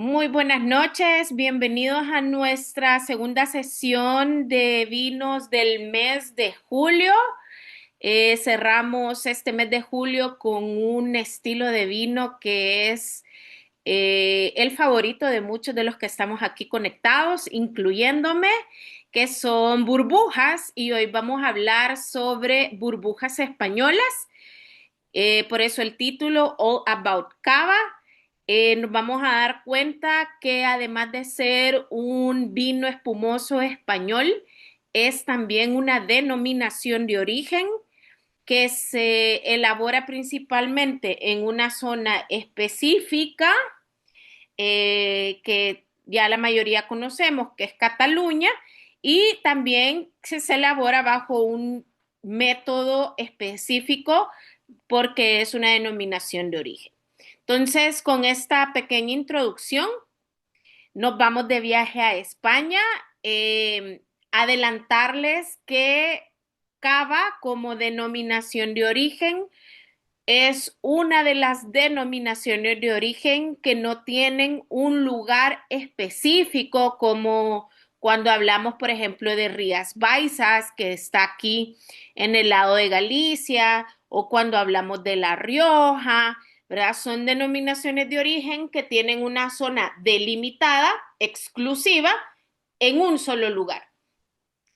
Muy buenas noches, bienvenidos a nuestra segunda sesión de vinos del mes de julio. Cerramos este mes de julio con un estilo de vino que es el favorito de muchos de los que estamos aquí conectados, incluyéndome, que son burbujas, y hoy vamos a hablar sobre burbujas españolas. Por eso el título All About Cava. Nos vamos a dar cuenta que además de ser un vino espumoso español, es también una denominación de origen que se elabora principalmente en una zona específica, que ya la mayoría conocemos, que es Cataluña, y también se elabora bajo un método específico porque es una denominación de origen. Entonces, con esta pequeña introducción, nos vamos de viaje a España. Adelantarles que Cava como denominación de origen es una de las denominaciones de origen que no tienen un lugar específico, como cuando hablamos, por ejemplo, de Rías Baixas, que está aquí en el lado de Galicia, o cuando hablamos de La Rioja, ¿verdad? Son denominaciones de origen que tienen una zona delimitada, exclusiva, en un solo lugar.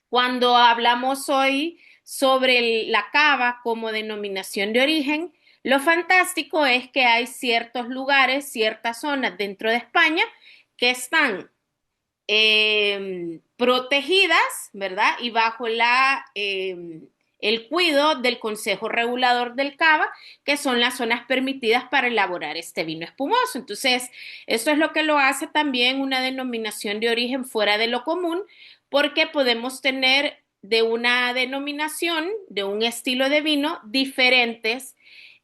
Cuando hablamos hoy sobre la cava como denominación de origen, lo fantástico es que hay ciertos lugares, ciertas zonas dentro de España que están protegidas, ¿verdad? Y bajo el cuidado del Consejo Regulador del Cava, que son las zonas permitidas para elaborar este vino espumoso. Entonces, esto es lo que lo hace también una denominación de origen fuera de lo común, porque podemos tener de una denominación, de un estilo de vino, diferentes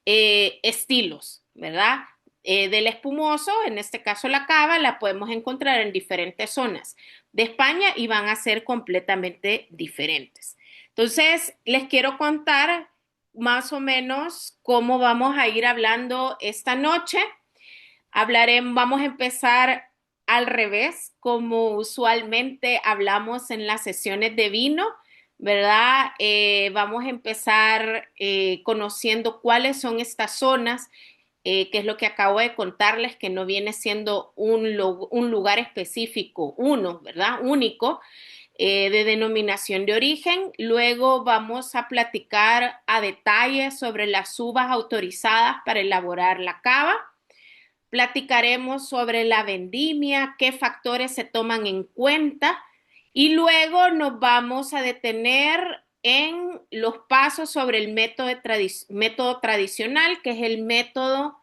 estilos, ¿verdad? Del espumoso, en este caso la cava, la podemos encontrar en diferentes zonas de España y van a ser completamente diferentes. Entonces, les quiero contar más o menos cómo vamos a ir hablando esta noche. Vamos a empezar al revés, como usualmente hablamos en las sesiones de vino, ¿verdad? Vamos a empezar conociendo cuáles son estas zonas, que es lo que acabo de contarles, que no viene siendo un lugar específico, uno, ¿verdad? Único, de denominación de origen. Luego vamos a platicar a detalle sobre las uvas autorizadas para elaborar la cava. Platicaremos sobre la vendimia, qué factores se toman en cuenta, y luego nos vamos a detener en los pasos sobre el método tradicional, que es el método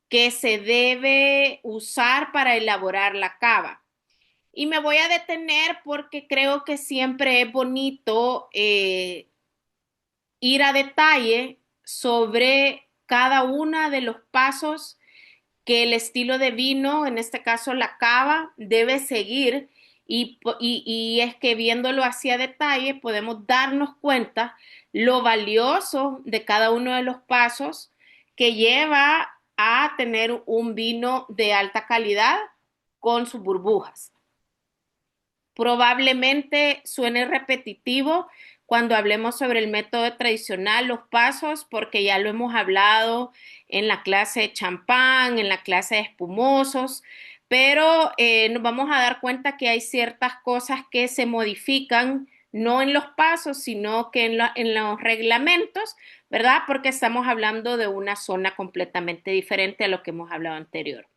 que se debe usar para elaborar la cava. Y me voy a detener porque creo que siempre es bonito ir a detalle sobre cada uno de los pasos que el estilo de vino, en este caso la cava, debe seguir, y es que viéndolo así a detalle podemos darnos cuenta lo valioso de cada uno de los pasos que lleva a tener un vino de alta calidad con sus burbujas. Probablemente suene repetitivo cuando hablemos sobre el método tradicional, los pasos, porque ya lo hemos hablado en la clase de champán, en la clase de espumosos, pero nos vamos a dar cuenta que hay ciertas cosas que se modifican, no en los pasos, sino que en los reglamentos, ¿verdad? Porque estamos hablando de una zona completamente diferente a lo que hemos hablado anterior.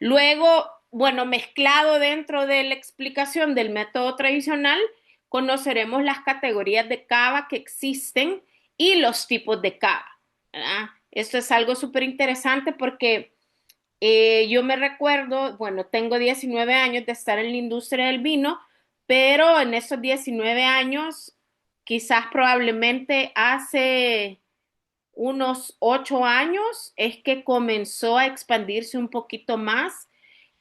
Luego, bueno, mezclado dentro de la explicación del método tradicional, conoceremos las categorías de cava que existen y los tipos de cava, ¿verdad? Esto es algo súper interesante porque yo me recuerdo, bueno, tengo 19 años de estar en la industria del vino, pero en esos 19 años, quizás probablemente hace unos 8 años, es que comenzó a expandirse un poquito más,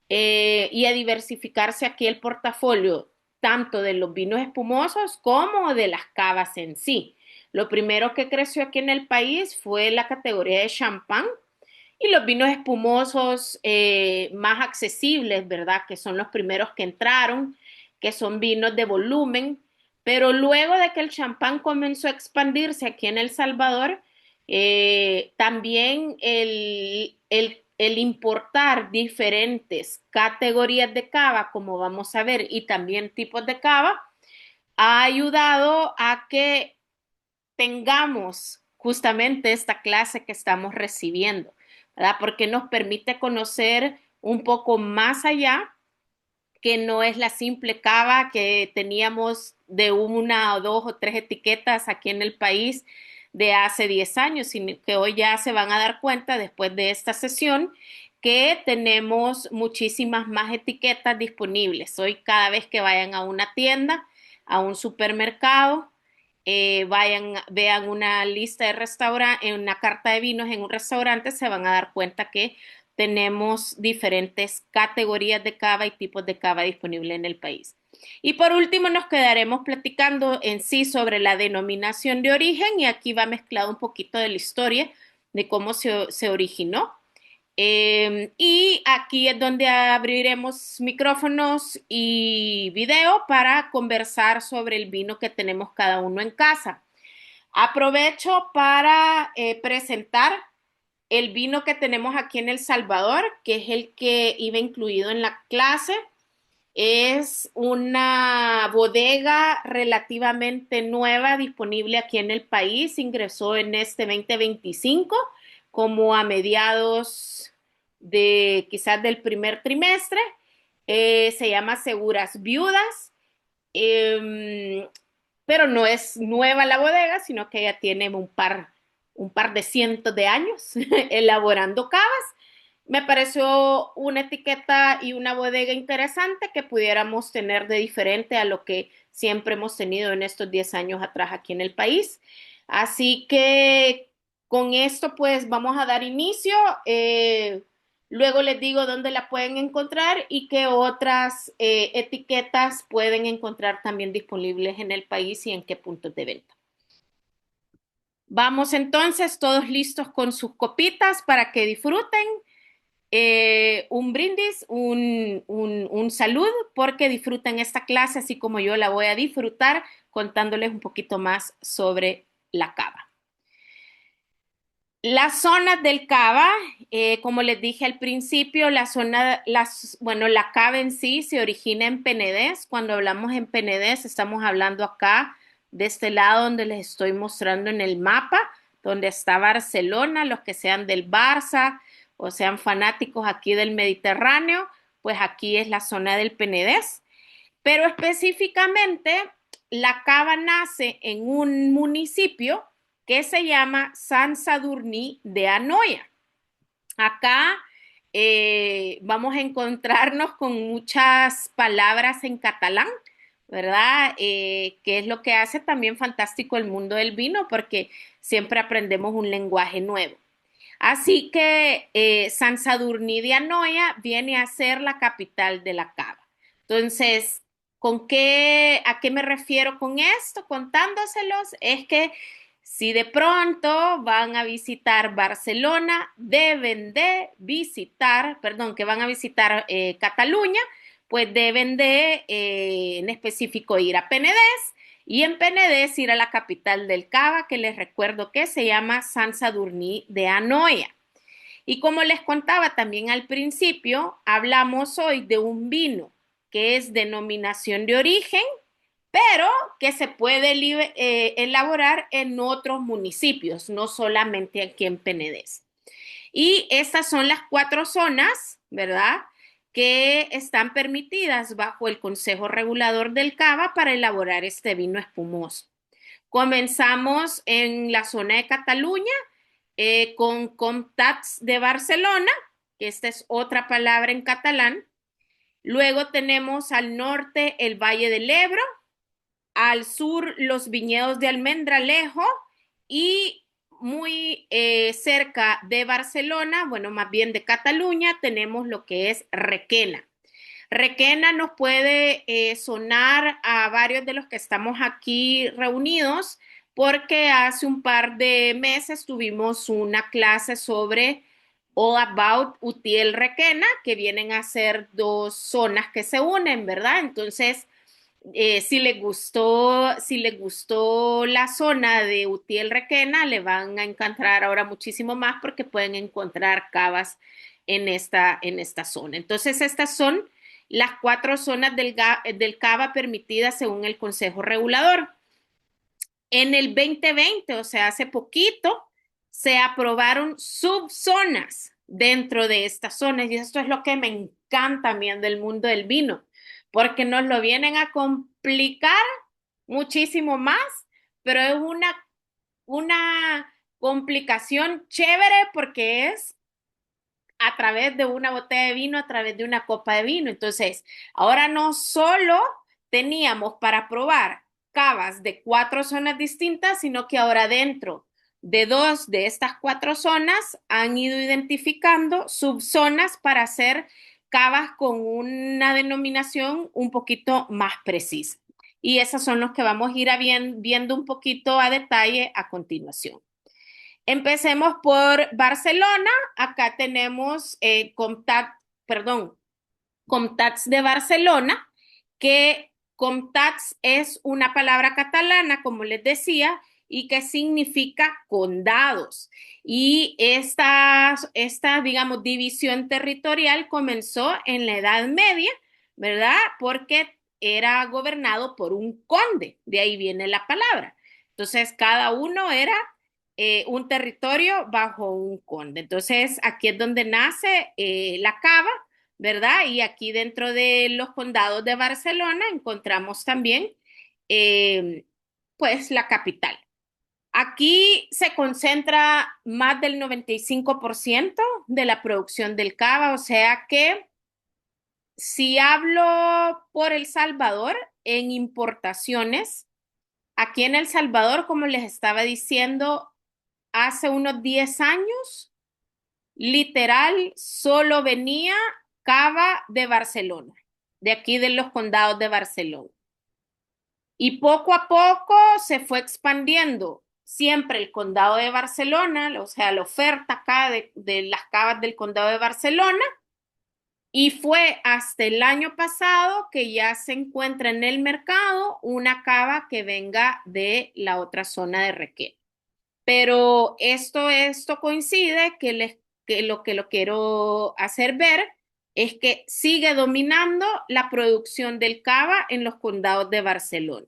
y a diversificarse aquí el portafolio, tanto de los vinos espumosos como de las cavas en sí. Lo primero que creció aquí en el país fue la categoría de champán, y los vinos espumosos más accesibles, ¿verdad? Que son los primeros que entraron, que son vinos de volumen, pero luego de que el champán comenzó a expandirse aquí en El Salvador, también el importar diferentes categorías de cava, como vamos a ver, y también tipos de cava, ha ayudado a que tengamos justamente esta clase que estamos recibiendo, ¿verdad? Porque nos permite conocer un poco más allá, que no es la simple cava que teníamos de una o dos o tres etiquetas aquí en el país de hace 10 años, sino que hoy ya se van a dar cuenta después de esta sesión que tenemos muchísimas más etiquetas disponibles. Hoy cada vez que vayan a una tienda, a un supermercado, vayan, vean una lista de restaurantes, en una carta de vinos en un restaurante, se van a dar cuenta que tenemos diferentes categorías de cava y tipos de cava disponibles en el país. Y por último, nos quedaremos platicando en sí sobre la denominación de origen, y aquí va mezclado un poquito de la historia de cómo se originó. Y aquí es donde abriremos micrófonos y video para conversar sobre el vino que tenemos cada uno en casa. Aprovecho para presentar el vino que tenemos aquí en El Salvador, que es el que iba incluido en la clase. Es una bodega relativamente nueva, disponible aquí en el país. Ingresó en este 2025, como a mediados de quizás del primer trimestre. Se llama Seguras Viudas. Eh, pero no es nueva la bodega, sino que ya tiene un par de cientos de años elaborando cavas. Me pareció una etiqueta y una bodega interesante que pudiéramos tener de diferente a lo que siempre hemos tenido en estos 10 años atrás aquí en el país. Así que con esto pues vamos a dar inicio. Luego les digo dónde la pueden encontrar y qué otras etiquetas pueden encontrar también disponibles en el país y en qué puntos de venta. Vamos entonces, todos listos con sus copitas para que disfruten. Un brindis, un salud, porque disfruten esta clase así como yo la voy a disfrutar contándoles un poquito más sobre la cava. Las zonas del cava, como les dije al principio, la cava en sí se origina en Penedés. Cuando hablamos en Penedés, estamos hablando acá de este lado donde les estoy mostrando en el mapa, donde está Barcelona. Los que sean del Barça o sean fanáticos aquí del Mediterráneo, pues aquí es la zona del Penedés. Pero específicamente, la cava nace en un municipio que se llama Sant Sadurní de Anoia. Acá vamos a encontrarnos con muchas palabras en catalán, ¿verdad? Que es lo que hace también fantástico el mundo del vino, porque siempre aprendemos un lenguaje nuevo. Así que Sant Sadurní de Anoia viene a ser la capital de la cava. Entonces, ¿a qué me refiero con esto? Contándoselos, es que si de pronto van a visitar Barcelona, deben de visitar, perdón, que van a visitar Cataluña, pues deben de, en específico, ir a Penedés, y en Penedés ir a la capital del Cava, que les recuerdo que se llama Sant Sadurní de Anoia. Y como les contaba también al principio, hablamos hoy de un vino que es denominación de origen, pero que se puede elaborar en otros municipios, no solamente aquí en Penedés. Y estas son las 4 zonas, ¿verdad?, que están permitidas bajo el Consejo Regulador del Cava para elaborar este vino espumoso. Comenzamos en la zona de Cataluña con Comtats de Barcelona, que esta es otra palabra en catalán. Luego tenemos al norte el Valle del Ebro, al sur los viñedos de Almendralejo, y muy cerca de Barcelona, bueno, más bien de Cataluña, tenemos lo que es Requena. Requena nos puede sonar a varios de los que estamos aquí reunidos, porque hace un par de meses tuvimos una clase sobre All About Utiel Requena, que vienen a ser dos zonas que se unen, ¿verdad? Entonces, si les gustó la zona de Utiel Requena, le van a encantar ahora muchísimo más porque pueden encontrar cavas en esta zona. Entonces, estas son las cuatro zonas del cava permitidas según el Consejo Regulador. En el 2020, o sea, hace poquito, se aprobaron subzonas dentro de estas zonas y esto es lo que me encanta también del mundo del vino, porque nos lo vienen a complicar muchísimo más, pero es una complicación chévere porque es a través de una botella de vino, a través de una copa de vino. Entonces, ahora no solo teníamos para probar cavas de cuatro zonas distintas, sino que ahora dentro de dos de estas cuatro zonas han ido identificando subzonas para hacer cavas con una denominación un poquito más precisa. Y esas son los que vamos a ir viendo un poquito a detalle a continuación. Empecemos por Barcelona. Acá tenemos Comtats de Barcelona, que Comtats es una palabra catalana, como les decía, y que significa condados. Y digamos, división territorial comenzó en la Edad Media, ¿verdad? Porque era gobernado por un conde, de ahí viene la palabra. Entonces, cada uno era un territorio bajo un conde. Entonces, aquí es donde nace la cava, ¿verdad? Y aquí dentro de los condados de Barcelona encontramos también, eh, pues, la capital. Aquí se concentra más del 95% de la producción del cava, o sea que si hablo por El Salvador en importaciones, aquí en El Salvador, como les estaba diciendo, hace unos 10 años, literal, solo venía cava de Barcelona, de aquí de los condados de Barcelona. Y poco a poco se fue expandiendo siempre el condado de Barcelona, o sea, la oferta acá de las cavas del condado de Barcelona. Y fue hasta el año pasado que ya se encuentra en el mercado una cava que venga de la otra zona de Requena. Pero esto coincide que lo quiero hacer ver es que sigue dominando la producción del cava en los condados de Barcelona.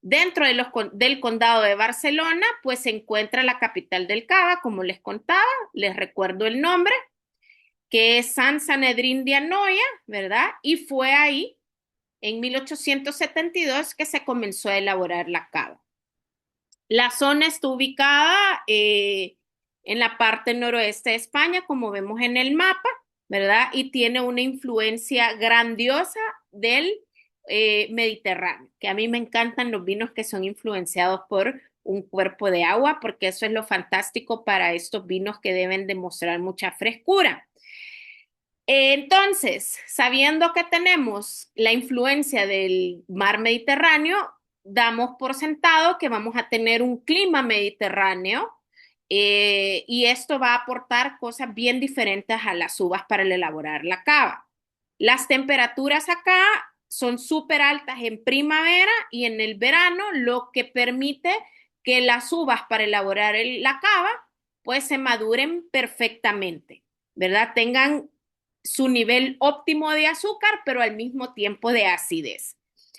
Dentro del condado de Barcelona, pues se encuentra la capital del cava, como les contaba, les recuerdo el nombre, que es San Sanedrín de Anoia, ¿verdad? Y fue ahí, en 1872, que se comenzó a elaborar la cava. La zona está ubicada en la parte noroeste de España, como vemos en el mapa, ¿verdad? Y tiene una influencia grandiosa del Mediterráneo, que a mí me encantan los vinos que son influenciados por un cuerpo de agua, porque eso es lo fantástico para estos vinos que deben demostrar mucha frescura. Entonces, sabiendo que tenemos la influencia del mar Mediterráneo, damos por sentado que vamos a tener un clima mediterráneo y esto va a aportar cosas bien diferentes a las uvas para elaborar la cava. Las temperaturas acá son súper altas en primavera y en el verano, lo que permite que las uvas para elaborar la cava pues se maduren perfectamente, ¿verdad? Tengan su nivel óptimo de azúcar, pero al mismo tiempo de acidez.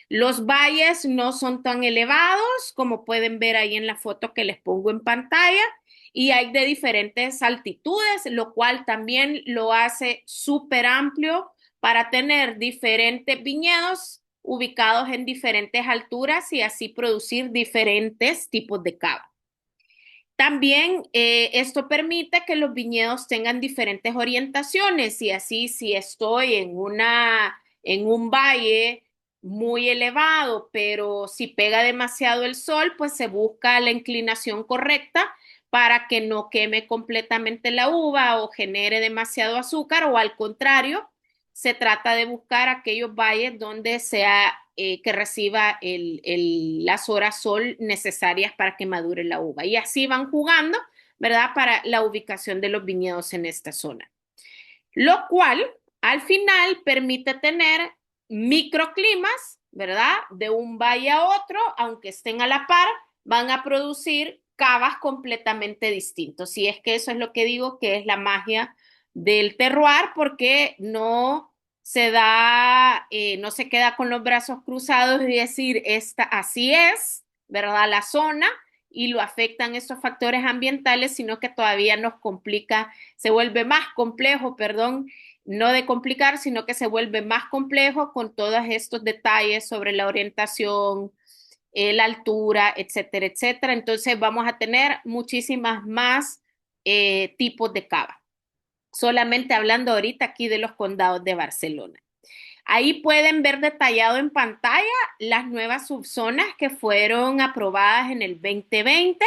Los valles no son tan elevados como pueden ver ahí en la foto que les pongo en pantalla y hay de diferentes altitudes, lo cual también lo hace súper amplio para tener diferentes viñedos ubicados en diferentes alturas y así producir diferentes tipos de cava. También esto permite que los viñedos tengan diferentes orientaciones y así si estoy en un valle muy elevado, pero si pega demasiado el sol, pues se busca la inclinación correcta para que no queme completamente la uva o genere demasiado azúcar o al contrario, se trata de buscar aquellos valles donde sea que reciba las horas sol necesarias para que madure la uva. Y así van jugando, ¿verdad? Para la ubicación de los viñedos en esta zona. Lo cual al final permite tener microclimas, ¿verdad? De un valle a otro, aunque estén a la par, van a producir cavas completamente distintos. Y es que eso es lo que digo que es la magia del terroir, porque no se da, no se queda con los brazos cruzados y decir, esta así es, ¿verdad? La zona y lo afectan estos factores ambientales, sino que todavía nos complica, se vuelve más complejo, perdón, no de complicar, sino que se vuelve más complejo con todos estos detalles sobre la orientación, la altura, etcétera, etcétera. Entonces vamos a tener muchísimas más tipos de cava. Solamente hablando ahorita aquí de los condados de Barcelona. Ahí pueden ver detallado en pantalla las nuevas subzonas que fueron aprobadas en el 2020.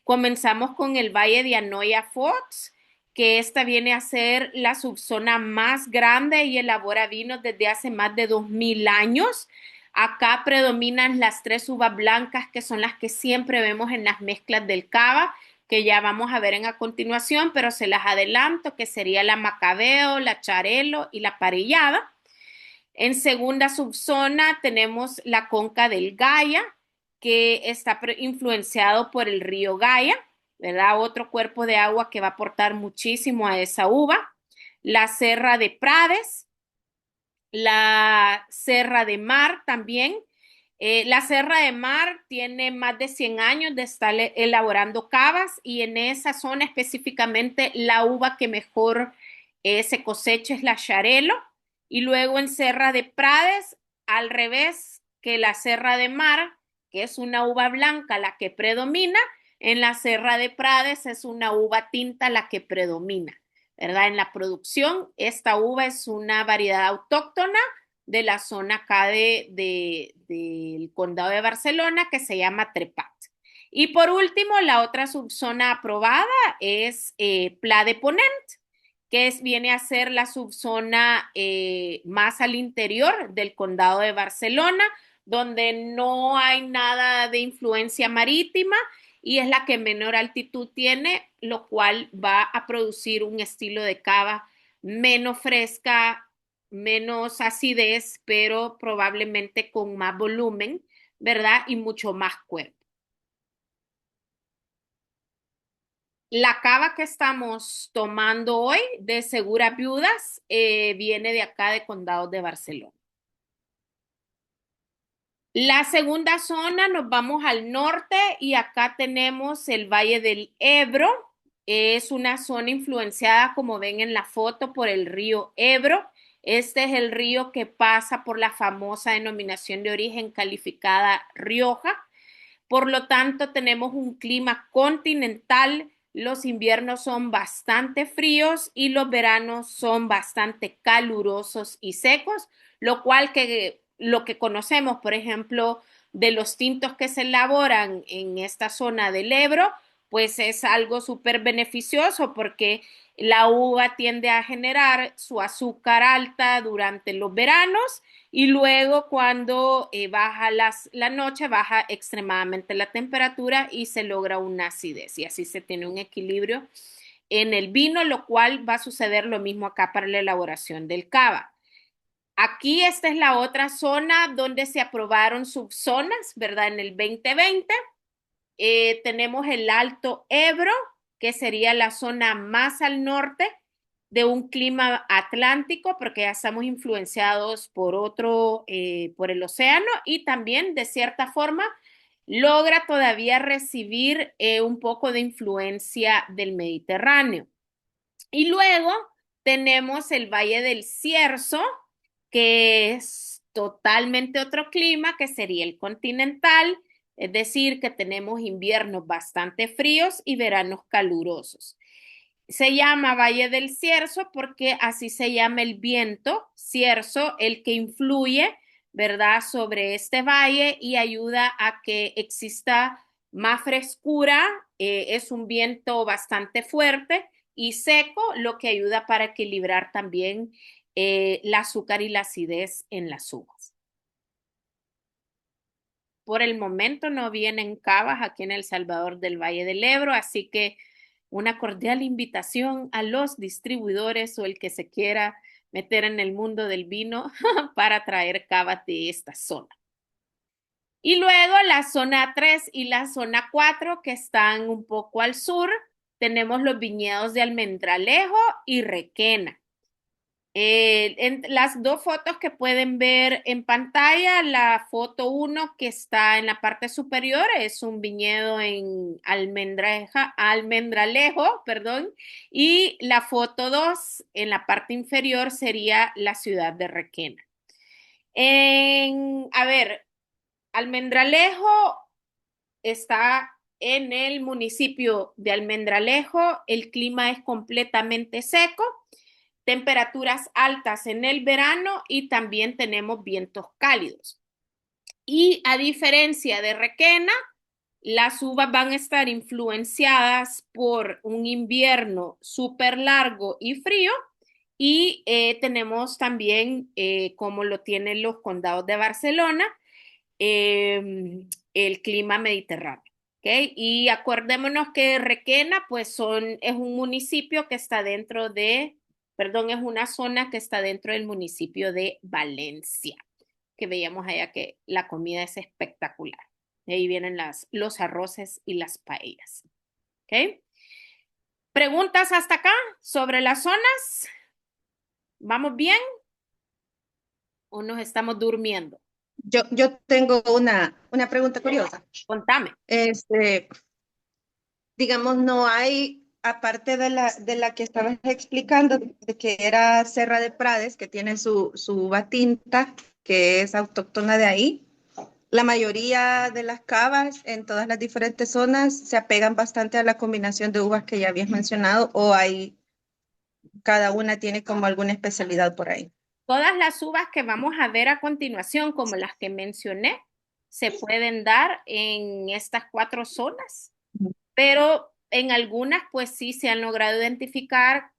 Comenzamos con el Valle de Anoia Fox, que esta viene a ser la subzona más grande y elabora vinos desde hace más de 2000 años. Acá predominan las tres uvas blancas, que son las que siempre vemos en las mezclas del cava, que ya vamos a ver a continuación, pero se las adelanto, que sería la Macabeo, la Charelo y la Parellada. En segunda subzona tenemos la conca del Gaia, que está influenciado por el río Gaia, ¿verdad? Otro cuerpo de agua que va a aportar muchísimo a esa uva. La Serra de Prades, la Serra de Mar también. La Serra de Mar tiene más de 100 años de estar elaborando cavas y en esa zona específicamente la uva que mejor se cosecha es la Xarel·lo. Y luego en Serra de Prades, al revés que la Serra de Mar, que es una uva blanca la que predomina, en la Serra de Prades es una uva tinta la que predomina, ¿verdad? En la producción, esta uva es una variedad autóctona de la zona acá del condado de Barcelona que se llama Trepat. Y por último, la otra subzona aprobada es Pla de Ponent, que viene a ser la subzona más al interior del condado de Barcelona, donde no hay nada de influencia marítima y es la que menor altitud tiene, lo cual va a producir un estilo de cava menos fresca, menos acidez, pero probablemente con más volumen, ¿verdad? Y mucho más cuerpo. La cava que estamos tomando hoy de Segura Viudas viene de acá de Condados de Barcelona. La segunda zona nos vamos al norte y acá tenemos el Valle del Ebro. Es una zona influenciada, como ven en la foto, por el río Ebro. Este es el río que pasa por la famosa denominación de origen calificada Rioja. Por lo tanto, tenemos un clima continental. Los inviernos son bastante fríos y los veranos son bastante calurosos y secos, lo cual lo que conocemos, por ejemplo, de los tintos que se elaboran en esta zona del Ebro, pues es algo súper beneficioso porque la uva tiende a generar su azúcar alta durante los veranos y luego cuando baja la noche, baja extremadamente la temperatura y se logra una acidez y así se tiene un equilibrio en el vino, lo cual va a suceder lo mismo acá para la elaboración del cava. Aquí esta es la otra zona donde se aprobaron subzonas, ¿verdad? En el 2020 tenemos el Alto Ebro, que sería la zona más al norte de un clima atlántico, porque ya estamos influenciados por el océano y también de cierta forma logra todavía recibir un poco de influencia del Mediterráneo. Y luego tenemos el Valle del Cierzo, que es totalmente otro clima, que sería el continental, es decir, que tenemos inviernos bastante fríos y veranos calurosos. Se llama Valle del Cierzo porque así se llama el viento cierzo, el que influye, ¿verdad?, sobre este valle y ayuda a que exista más frescura. Es un viento bastante fuerte y seco, lo que ayuda para equilibrar también el azúcar y la acidez en las uvas. Por el momento no vienen cavas aquí en El Salvador del Valle del Ebro, así que una cordial invitación a los distribuidores o el que se quiera meter en el mundo del vino para traer cava de esta zona. Y luego la zona 3 y la zona 4 que están un poco al sur, tenemos los viñedos de Almendralejo y Requena. En las dos fotos que pueden ver en pantalla, la foto 1 que está en la parte superior es un viñedo en Almendralejo, perdón, y la foto 2 en la parte inferior sería la ciudad de Requena. A ver, Almendralejo está en el municipio de Almendralejo, el clima es completamente seco, temperaturas altas en el verano y también tenemos vientos cálidos. Y a diferencia de Requena, las uvas van a estar influenciadas por un invierno súper largo y frío y tenemos también, como lo tienen los condados de Barcelona, el clima mediterráneo. ¿Okay? Y acordémonos que Requena, pues es un municipio que está dentro de, perdón, es una zona que está dentro del municipio de Valencia, que veíamos allá que la comida es espectacular. De ahí vienen los arroces y las paellas. ¿Okay? ¿Preguntas hasta acá sobre las zonas? ¿Vamos bien o nos estamos durmiendo? Yo tengo una pregunta curiosa. Contame. Este, digamos, no hay, aparte de la que estabas explicando, de que era Serra de Prades, que tiene su uva tinta, que es autóctona de ahí. La mayoría de las cavas en todas las diferentes zonas se apegan bastante a la combinación de uvas que ya habías mencionado, o hay, cada una tiene como alguna especialidad por ahí. Todas las uvas que vamos a ver a continuación, como las que mencioné, se pueden dar en estas 4 zonas, pero en algunas pues sí se han logrado identificar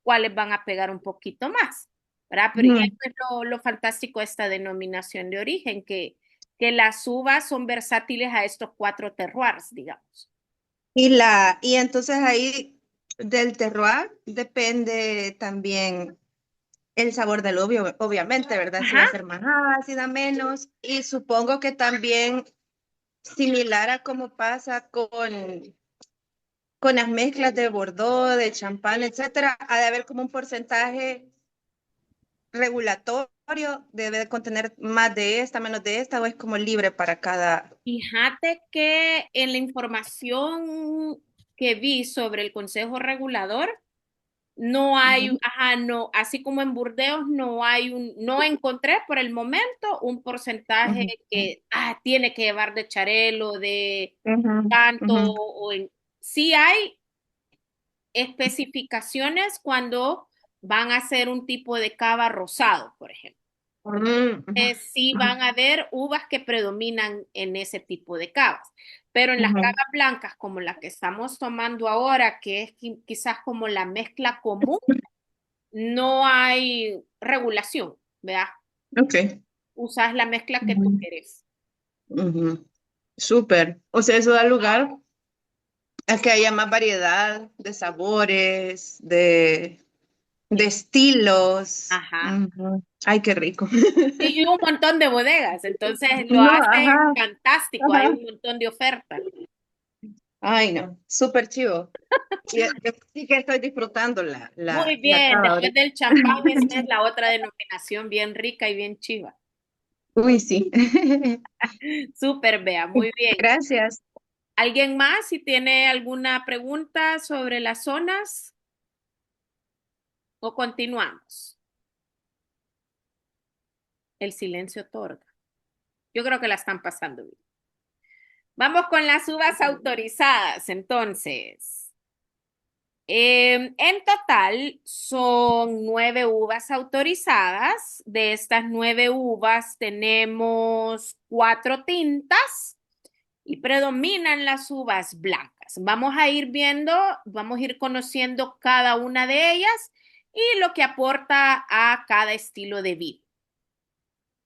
cuáles van a pegar un poquito más, ¿verdad? Pero y Ujú. eso es lo fantástico de esta denominación de origen, que las uvas son versátiles a estos 4 terroirs, digamos. Y entonces ahí del terroir depende también el sabor del obviamente, ¿verdad? Si va Ajá. a ser más ácida, menos. Y supongo que también similar a como pasa con las mezclas de Bordeaux, de champán, etcétera, ha de haber como un porcentaje regulatorio, debe de contener más de esta, menos de esta, o es como libre para cada. Fíjate que en la información que vi sobre el Consejo Regulador, no hay, Ujú, ajá, no, así como en Burdeos no encontré por el momento un porcentaje ujú, que tiene que llevar de Charel o de ujú, tanto, ujú, sí hay especificaciones cuando van a hacer un tipo de cava rosado, por ejemplo. ujú, Sí ujú, van a haber uvas que predominan en ese tipo de cavas, pero en las ujú. cavas blancas como la que estamos tomando ahora, que es quizás como la mezcla común, no hay regulación, ¿verdad? Ok. Usas la mezcla que tú Ujú, quieres. ujú. Súper. O sea, eso da lugar a que haya más variedad de sabores, de Eh, estilos. Ajá. Ujú. Ay, qué rico. Y un montón de bodegas, entonces lo No, hace ajá, fantástico, hay ajá. un montón de ofertas. Ay, no, súper chivo. Yo sí que estoy disfrutando Muy la bien, cava después ahorita. del champán, esta es la otra denominación bien rica y bien chiva. Uy, sí. Súper, Bea, muy bien. Gracias. ¿Alguien más si tiene alguna pregunta sobre las zonas o continuamos? El silencio otorga. Yo creo que la están pasando bien. Vamos con las uvas autorizadas, entonces. En total son 9 uvas autorizadas. De estas 9 uvas tenemos 4 tintas y predominan las uvas blancas. Vamos a ir viendo, vamos a ir conociendo cada una de ellas y lo que aporta a cada estilo de vino.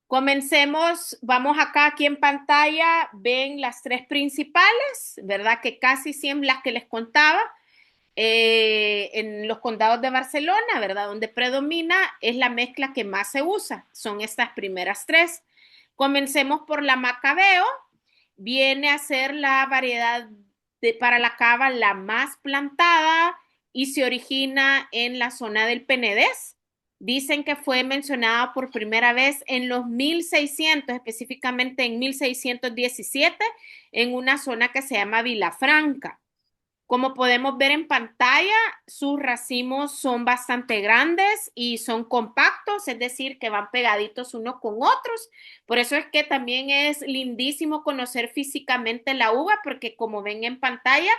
Comencemos, vamos acá aquí en pantalla, ven las 3 principales, ¿verdad? Que casi siempre las que les contaba. en los condados de Barcelona, ¿verdad? Donde predomina es la mezcla que más se usa. Son estas primeras tres. Comencemos por la Macabeo. Viene a ser la variedad para la cava la más plantada y se origina en la zona del Penedés. Dicen que fue mencionada por primera vez en los 1600, específicamente en 1617, en una zona que se llama Vilafranca. Como podemos ver en pantalla, sus racimos son bastante grandes y son compactos, es decir, que van pegaditos unos con otros. Por eso es que también es lindísimo conocer físicamente la uva, porque como ven en pantalla,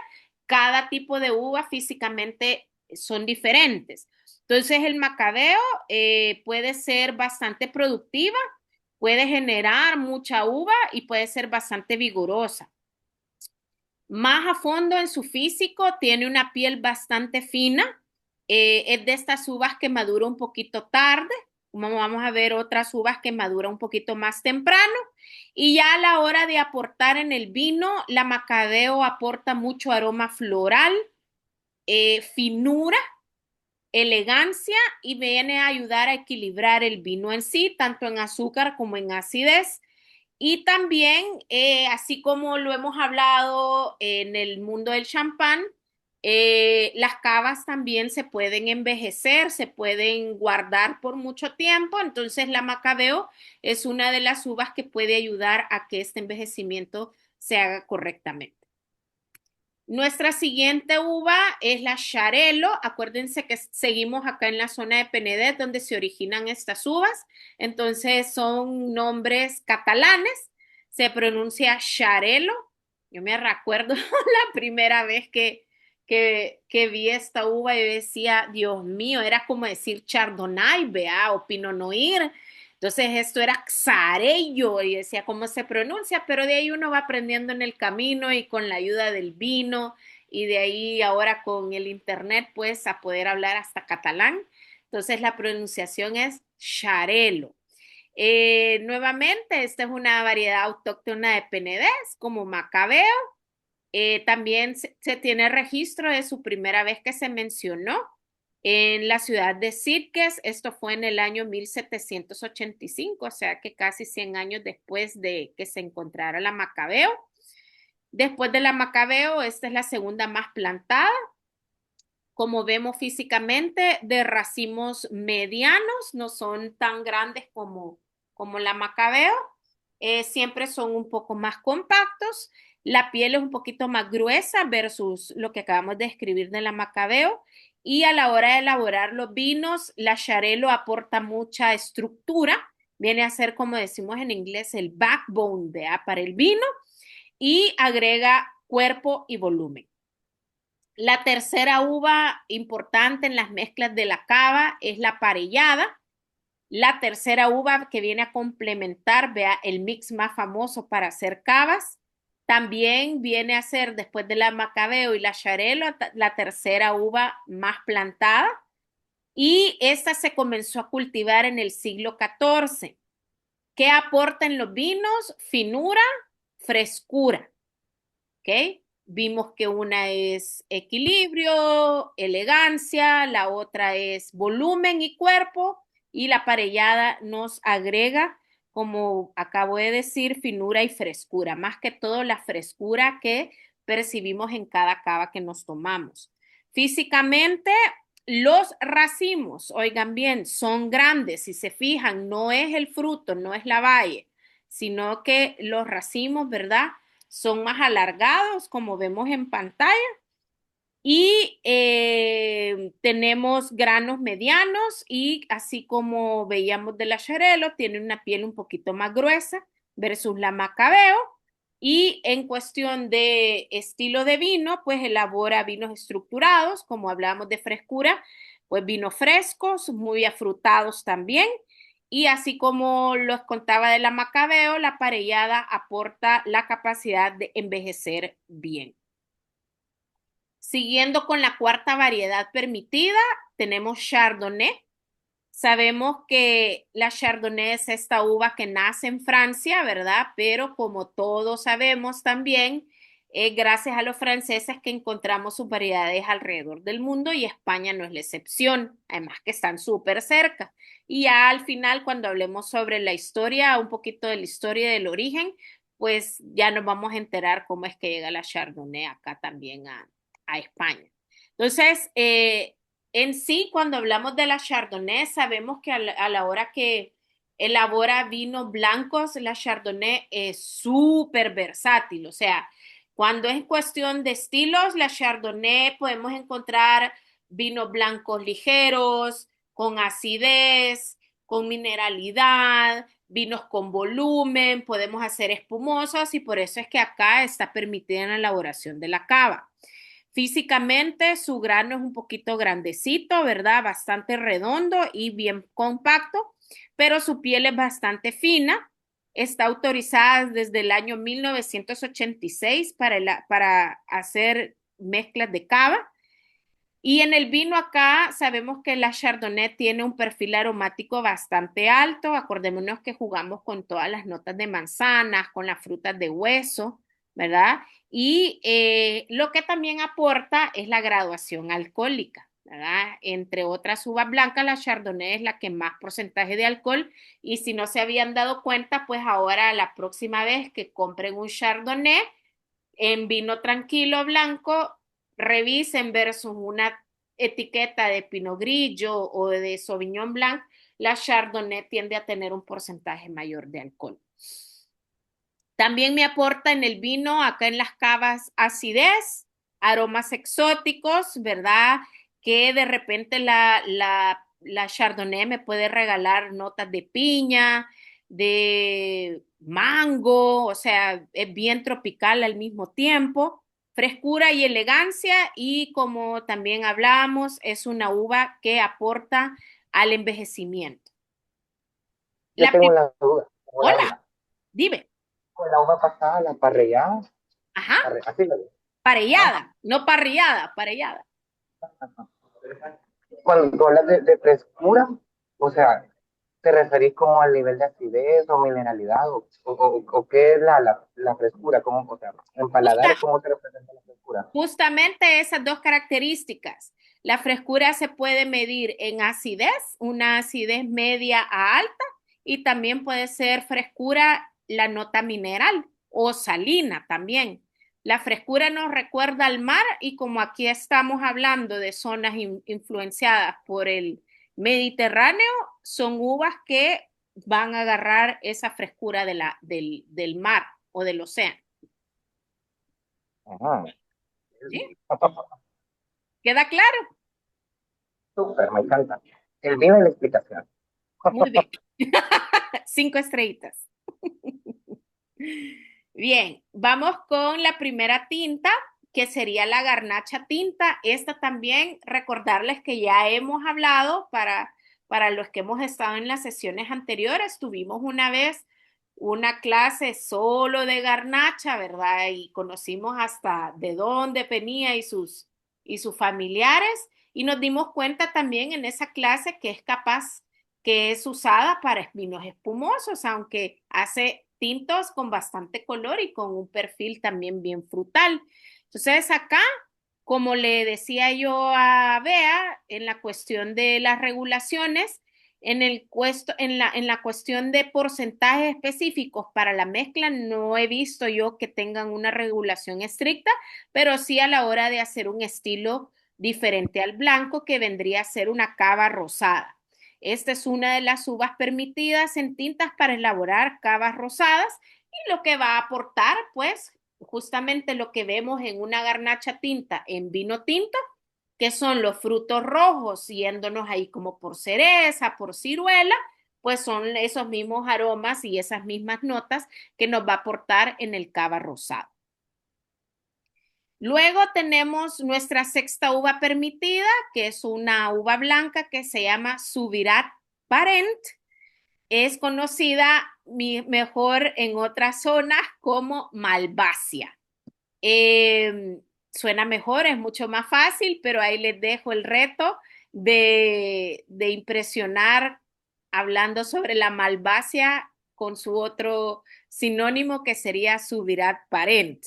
cada tipo de uva físicamente son diferentes. Entonces el macabeo puede ser bastante productiva, puede generar mucha uva y puede ser bastante vigorosa. Más a fondo en su físico, tiene una piel bastante fina, es de estas uvas que madura un poquito tarde, como vamos a ver otras uvas que madura un poquito más temprano, y ya a la hora de aportar en el vino, la macabeo aporta mucho aroma floral, finura, elegancia y viene a ayudar a equilibrar el vino en sí, tanto en azúcar como en acidez. Y también, así como lo hemos hablado en el mundo del champán, las cavas también se pueden envejecer, se pueden guardar por mucho tiempo. Entonces, la macabeo es una de las uvas que puede ayudar a que este envejecimiento se haga correctamente. Nuestra siguiente uva es la Xarel·lo. Acuérdense que seguimos acá en la zona de Penedès, donde se originan estas uvas. Entonces son nombres catalanes. Se pronuncia Xarel·lo. Yo me recuerdo la primera vez que vi esta uva y decía, Dios mío, era como decir Chardonnay, vea, o Pinot Noir. Entonces esto era Xarel·lo y decía cómo se pronuncia, pero de ahí uno va aprendiendo en el camino y con la ayuda del vino y de ahí ahora con el internet pues a poder hablar hasta catalán. Entonces la pronunciación es Xarel·lo. Nuevamente, esta es una variedad autóctona de Penedès como Macabeo. También se tiene registro de su primera vez que se mencionó en la ciudad de Sitges. Esto fue en el año 1785, o sea que casi 100 años después de que se encontrara la Macabeo. Después de la Macabeo, esta es la segunda más plantada. Como vemos físicamente, de racimos medianos, no son tan grandes como la Macabeo. Siempre son un poco más compactos. La piel es un poquito más gruesa versus lo que acabamos de describir de la Macabeo. Y a la hora de elaborar los vinos, la Xarel·lo aporta mucha estructura. Viene a ser, como decimos en inglés, el backbone para el vino y agrega cuerpo y volumen. La tercera uva importante en las mezclas de la cava es la parellada. La tercera uva que viene a complementar, vea, el mix más famoso para hacer cavas. También viene a ser, después de la Macabeo y la Xarel·lo, la tercera uva más plantada. Y esta se comenzó a cultivar en el siglo XIV. ¿Qué aporta en los vinos? Finura, frescura. ¿Ok? Vimos que una es equilibrio, elegancia, la otra es volumen y cuerpo, y la parellada nos agrega, como acabo de decir, finura y frescura, más que todo la frescura que percibimos en cada cava que nos tomamos. Físicamente, los racimos, oigan bien, son grandes, si se fijan, no es el fruto, no es la valle, sino que los racimos, ¿verdad? Son más alargados, como vemos en pantalla, y tenemos granos medianos y así como veíamos de la Xarel·lo, tiene una piel un poquito más gruesa versus la Macabeo. Y en cuestión de estilo de vino, pues elabora vinos estructurados, como hablábamos de frescura, pues vinos frescos, muy afrutados también. Y así como los contaba de la Macabeo, la parellada aporta la capacidad de envejecer bien. Siguiendo con la cuarta variedad permitida, tenemos Chardonnay. Sabemos que la Chardonnay es esta uva que nace en Francia, ¿verdad? Pero como todos sabemos también, gracias a los franceses que encontramos sus variedades alrededor del mundo y España no es la excepción, además que están súper cerca. Y ya al final, cuando hablemos sobre la historia, un poquito de la historia del origen, pues ya nos vamos a enterar cómo es que llega la Chardonnay acá también a España. Entonces, en sí, cuando hablamos de la Chardonnay, sabemos que a la hora que elabora vinos blancos, la Chardonnay es súper versátil, o sea, cuando es cuestión de estilos, la Chardonnay podemos encontrar vinos blancos ligeros, con acidez, con mineralidad, vinos con volumen, podemos hacer espumosos y por eso es que acá está permitida en la elaboración de la cava. Físicamente su grano es un poquito grandecito, ¿verdad? Bastante redondo y bien compacto, pero su piel es bastante fina. Está autorizada desde el año 1986 para hacer mezclas de cava. Y en el vino acá sabemos que la Chardonnay tiene un perfil aromático bastante alto. Acordémonos que jugamos con todas las notas de manzanas, con las frutas de hueso, ¿verdad? Y lo que también aporta es la graduación alcohólica, ¿verdad? Entre otras uvas blancas, la Chardonnay es la que más porcentaje de alcohol. Y si no se habían dado cuenta, pues ahora la próxima vez que compren un Chardonnay, en vino tranquilo blanco, revisen versus una etiqueta de Pinot Grillo o de Sauvignon Blanc, la Chardonnay tiende a tener un porcentaje mayor de alcohol. También me aporta en el vino, acá en las cavas, acidez, aromas exóticos, ¿verdad? Que de repente la Chardonnay me puede regalar notas de piña, de mango, o sea, es bien tropical al mismo tiempo, frescura y elegancia y como también hablamos, es una uva que aporta al envejecimiento. Yo La tengo una duda, tengo una Hola, duda. dime. Con la uva pasada, la parrillada, Ajá, así lo digo. Ajá. parellada, no parrillada, parellada. Cuando tú hablas de frescura, o sea, ¿te referís como al nivel de acidez o mineralidad? ¿O qué es la frescura? ¿Cómo, o sea, en paladar, Justa- cómo se representa la frescura? Justamente esas dos características. La frescura se puede medir en acidez, una acidez media a alta, y también puede ser frescura la nota mineral o salina también. La frescura nos recuerda al mar y como aquí estamos hablando de zonas influenciadas por el Mediterráneo, son uvas que van a agarrar esa frescura del mar o del océano. Ajá. ¿Sí? ¿Queda claro? Súper, me encanta. El vino y la explicación. Muy bien. 5 estrellitas. Bien, vamos con la primera tinta, que sería la garnacha tinta. Esta también, recordarles que ya hemos hablado para los que hemos estado en las sesiones anteriores. Tuvimos una vez una clase solo de garnacha, ¿verdad? Y conocimos hasta de dónde venía y sus familiares. Y nos dimos cuenta también en esa clase que es capaz, que es usada para vinos espumosos, aunque hace tintos con bastante color y con un perfil también bien frutal. Entonces acá, como le decía yo a Bea, en la cuestión de las regulaciones, en la cuestión de porcentajes específicos para la mezcla, no he visto yo que tengan una regulación estricta, pero sí a la hora de hacer un estilo diferente al blanco, que vendría a ser una cava rosada. Esta es una de las uvas permitidas en tintas para elaborar cavas rosadas y lo que va a aportar, pues, justamente lo que vemos en una garnacha tinta en vino tinto, que son los frutos rojos, yéndonos ahí como por cereza, por ciruela, pues son esos mismos aromas y esas mismas notas que nos va a aportar en el cava rosado. Luego tenemos nuestra sexta uva permitida, que es una uva blanca que se llama Subirat Parent. Es conocida mejor en otras zonas como Malvasia. Suena mejor, es mucho más fácil, pero ahí les dejo el reto de impresionar hablando sobre la Malvasia con su otro sinónimo que sería Subirat Parent.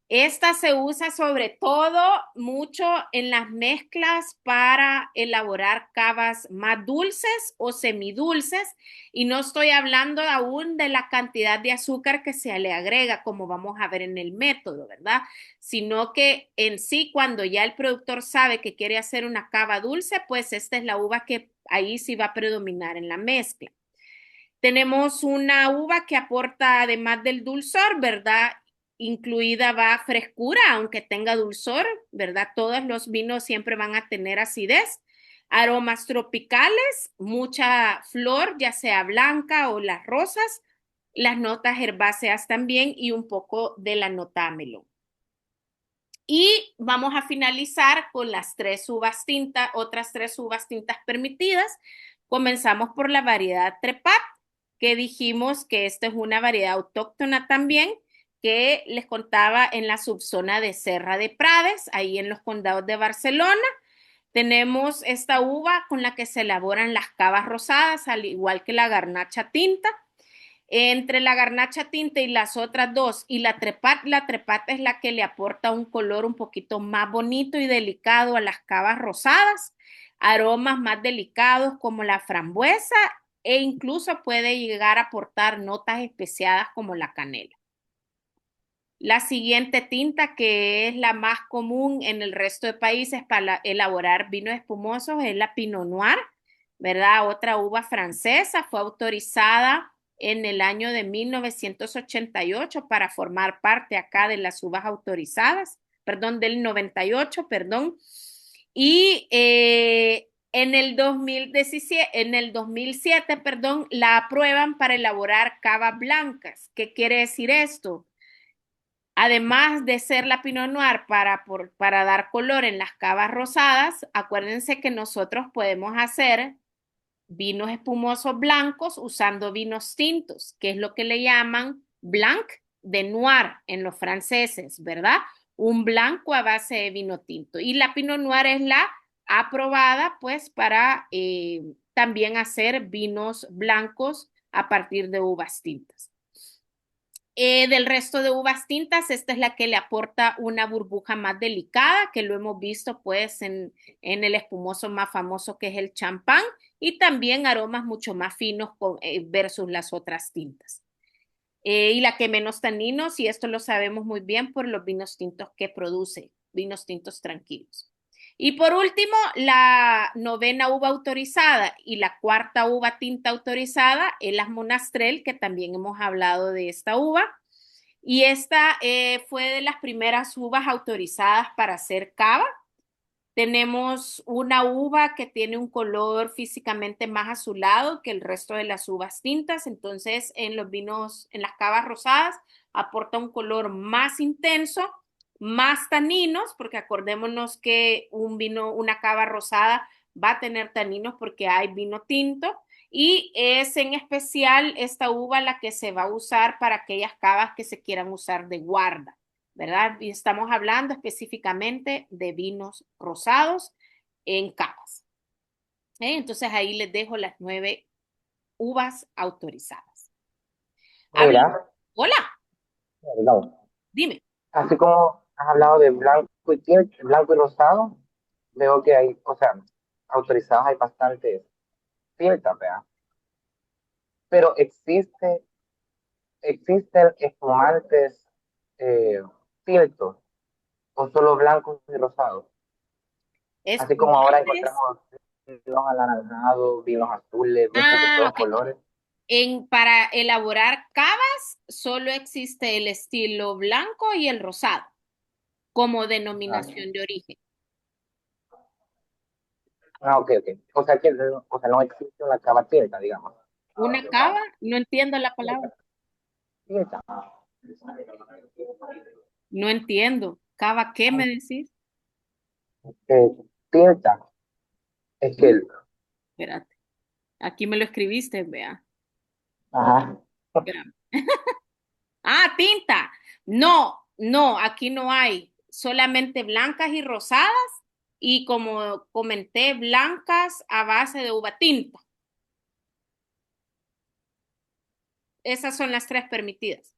Esta se usa sobre todo mucho en las mezclas para elaborar cavas más dulces o semidulces y no estoy hablando aún de la cantidad de azúcar que se le agrega, como vamos a ver en el método, ¿verdad? Sino que en sí, cuando ya el productor sabe que quiere hacer una cava dulce, pues esta es la uva que ahí sí va a predominar en la mezcla. Tenemos una uva que aporta, además del dulzor, ¿verdad? Incluida va frescura, aunque tenga dulzor, ¿verdad? Todos los vinos siempre van a tener acidez. Aromas tropicales, mucha flor, ya sea blanca o las rosas, las notas herbáceas también y un poco de la nota melón. Y vamos a finalizar con las tres uvas tintas, otras tres uvas tintas permitidas. Comenzamos por la variedad Trepat, que dijimos que esta es una variedad autóctona también, que les contaba en la subzona de Serra de Prades, ahí en los condados de Barcelona. Tenemos esta uva con la que se elaboran las cavas rosadas, al igual que la garnacha tinta. Entre la garnacha tinta y las otras dos, y la trepat es la que le aporta un color un poquito más bonito y delicado a las cavas rosadas, aromas más delicados como la frambuesa e incluso puede llegar a aportar notas especiadas como la canela. La siguiente tinta, que es la más común en el resto de países para elaborar vinos espumosos, es la Pinot Noir, ¿verdad? Otra uva francesa, fue autorizada en el año de 1988 para formar parte acá de las uvas autorizadas, perdón, del 98, perdón. Y en el 2007, perdón, la aprueban para elaborar cavas blancas. ¿Qué quiere decir esto? Además de ser la Pinot Noir para dar color en las cavas rosadas, acuérdense que nosotros podemos hacer vinos espumosos blancos usando vinos tintos, que es lo que le llaman blanc de noir en los franceses, ¿verdad? Un blanco a base de vino tinto. Y la Pinot Noir es la aprobada pues para también hacer vinos blancos a partir de uvas tintas. Del resto de uvas tintas, esta es la que le aporta una burbuja más delicada, que lo hemos visto pues en el espumoso más famoso que es el champán, y también aromas mucho más finos versus las otras tintas. Y la que menos taninos, y esto lo sabemos muy bien por los vinos tintos que produce, vinos tintos tranquilos. Y por último, la novena uva autorizada y la cuarta uva tinta autorizada es la Monastrell, que también hemos hablado de esta uva. Y esta fue de las primeras uvas autorizadas para hacer cava. Tenemos una uva que tiene un color físicamente más azulado que el resto de las uvas tintas, entonces en los vinos, en las cavas rosadas, aporta un color más intenso, más taninos, porque acordémonos que un vino, una cava rosada va a tener taninos porque hay vino tinto, y es en especial esta uva la que se va a usar para aquellas cavas que se quieran usar de guarda. ¿Verdad? Y estamos hablando específicamente de vinos rosados en cavas. Entonces ahí les dejo las 9 uvas autorizadas. Mira, Hola, perdón. dime. Así como has hablado de blanco y rosado, veo que hay, o sea, autorizados hay bastantes tintas, ¿verdad? Pero existen espumantes eh, tintos o solo blancos y rosados. Así como ahora Espumantes. encontramos vinos anaranjados, vinos azules, vinos de todos Ok. colores. Para elaborar cavas solo existe el estilo blanco y el rosado como Ah, denominación de origen. ok, ok. O sea, no existe una cava tinta, digamos. Una cava, no entiendo la palabra. Tinta. No entiendo. ¿Cava qué me decís? Eh, tinta. Es que, Espérate. Aquí me lo escribiste, vea. ajá. Espérame. Ah, tinta. No, no, aquí no hay. Solamente blancas y rosadas y como comenté, blancas a base de uva tinta. Esas son las tres permitidas.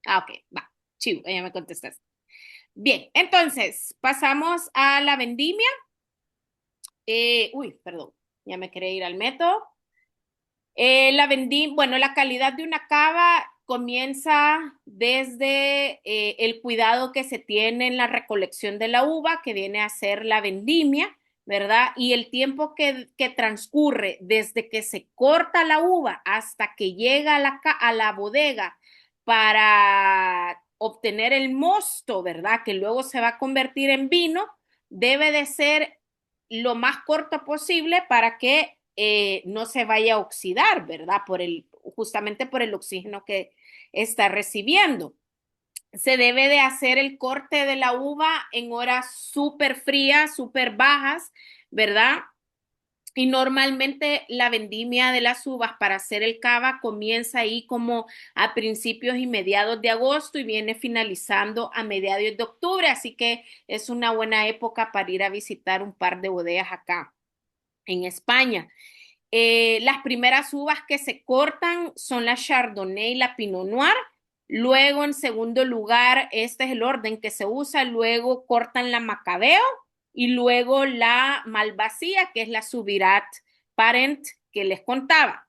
Ah, ok, va. Chivo, ya me contestaste. Bien, entonces, pasamos a la vendimia. Perdón, ya me quería ir al método. Bueno, la calidad de una cava comienza desde el cuidado que se tiene en la recolección de la uva, que viene a ser la vendimia, ¿verdad? Y el tiempo que transcurre desde que se corta la uva hasta que llega a la bodega para obtener el mosto, ¿verdad? Que luego se va a convertir en vino, debe de ser lo más corto posible para que no se vaya a oxidar, ¿verdad? Justamente por el oxígeno que está recibiendo. Se debe de hacer el corte de la uva en horas súper frías, súper bajas, ¿verdad? Y normalmente la vendimia de las uvas para hacer el cava comienza ahí como a principios y mediados de agosto y viene finalizando a mediados de octubre, así que es una buena época para ir a visitar un par de bodegas acá en España. Las primeras uvas que se cortan son la Chardonnay y la Pinot Noir. Luego, en segundo lugar, este es el orden que se usa. Luego cortan la Macabeo y luego la Malvasía, que es la Subirat Parent que les contaba.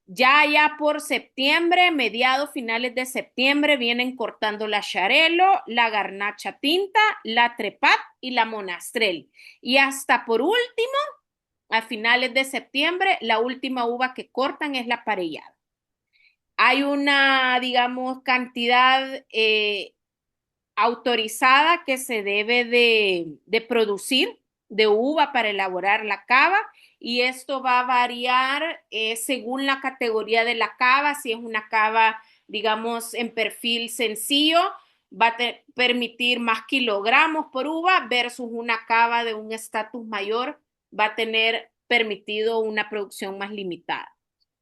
Ya por septiembre, mediados, finales de septiembre, vienen cortando la Xarel·lo, la Garnacha Tinta, la Trepat y la Monastrell. Y hasta por último, a finales de septiembre, la última uva que cortan es la parellada. Hay una, digamos, cantidad autorizada que se debe de producir de uva para elaborar la cava y esto va a variar según la categoría de la cava, si es una cava, digamos, en perfil sencillo, va a permitir más kilogramos por uva versus una cava de un estatus mayor, va a tener permitido una producción más limitada.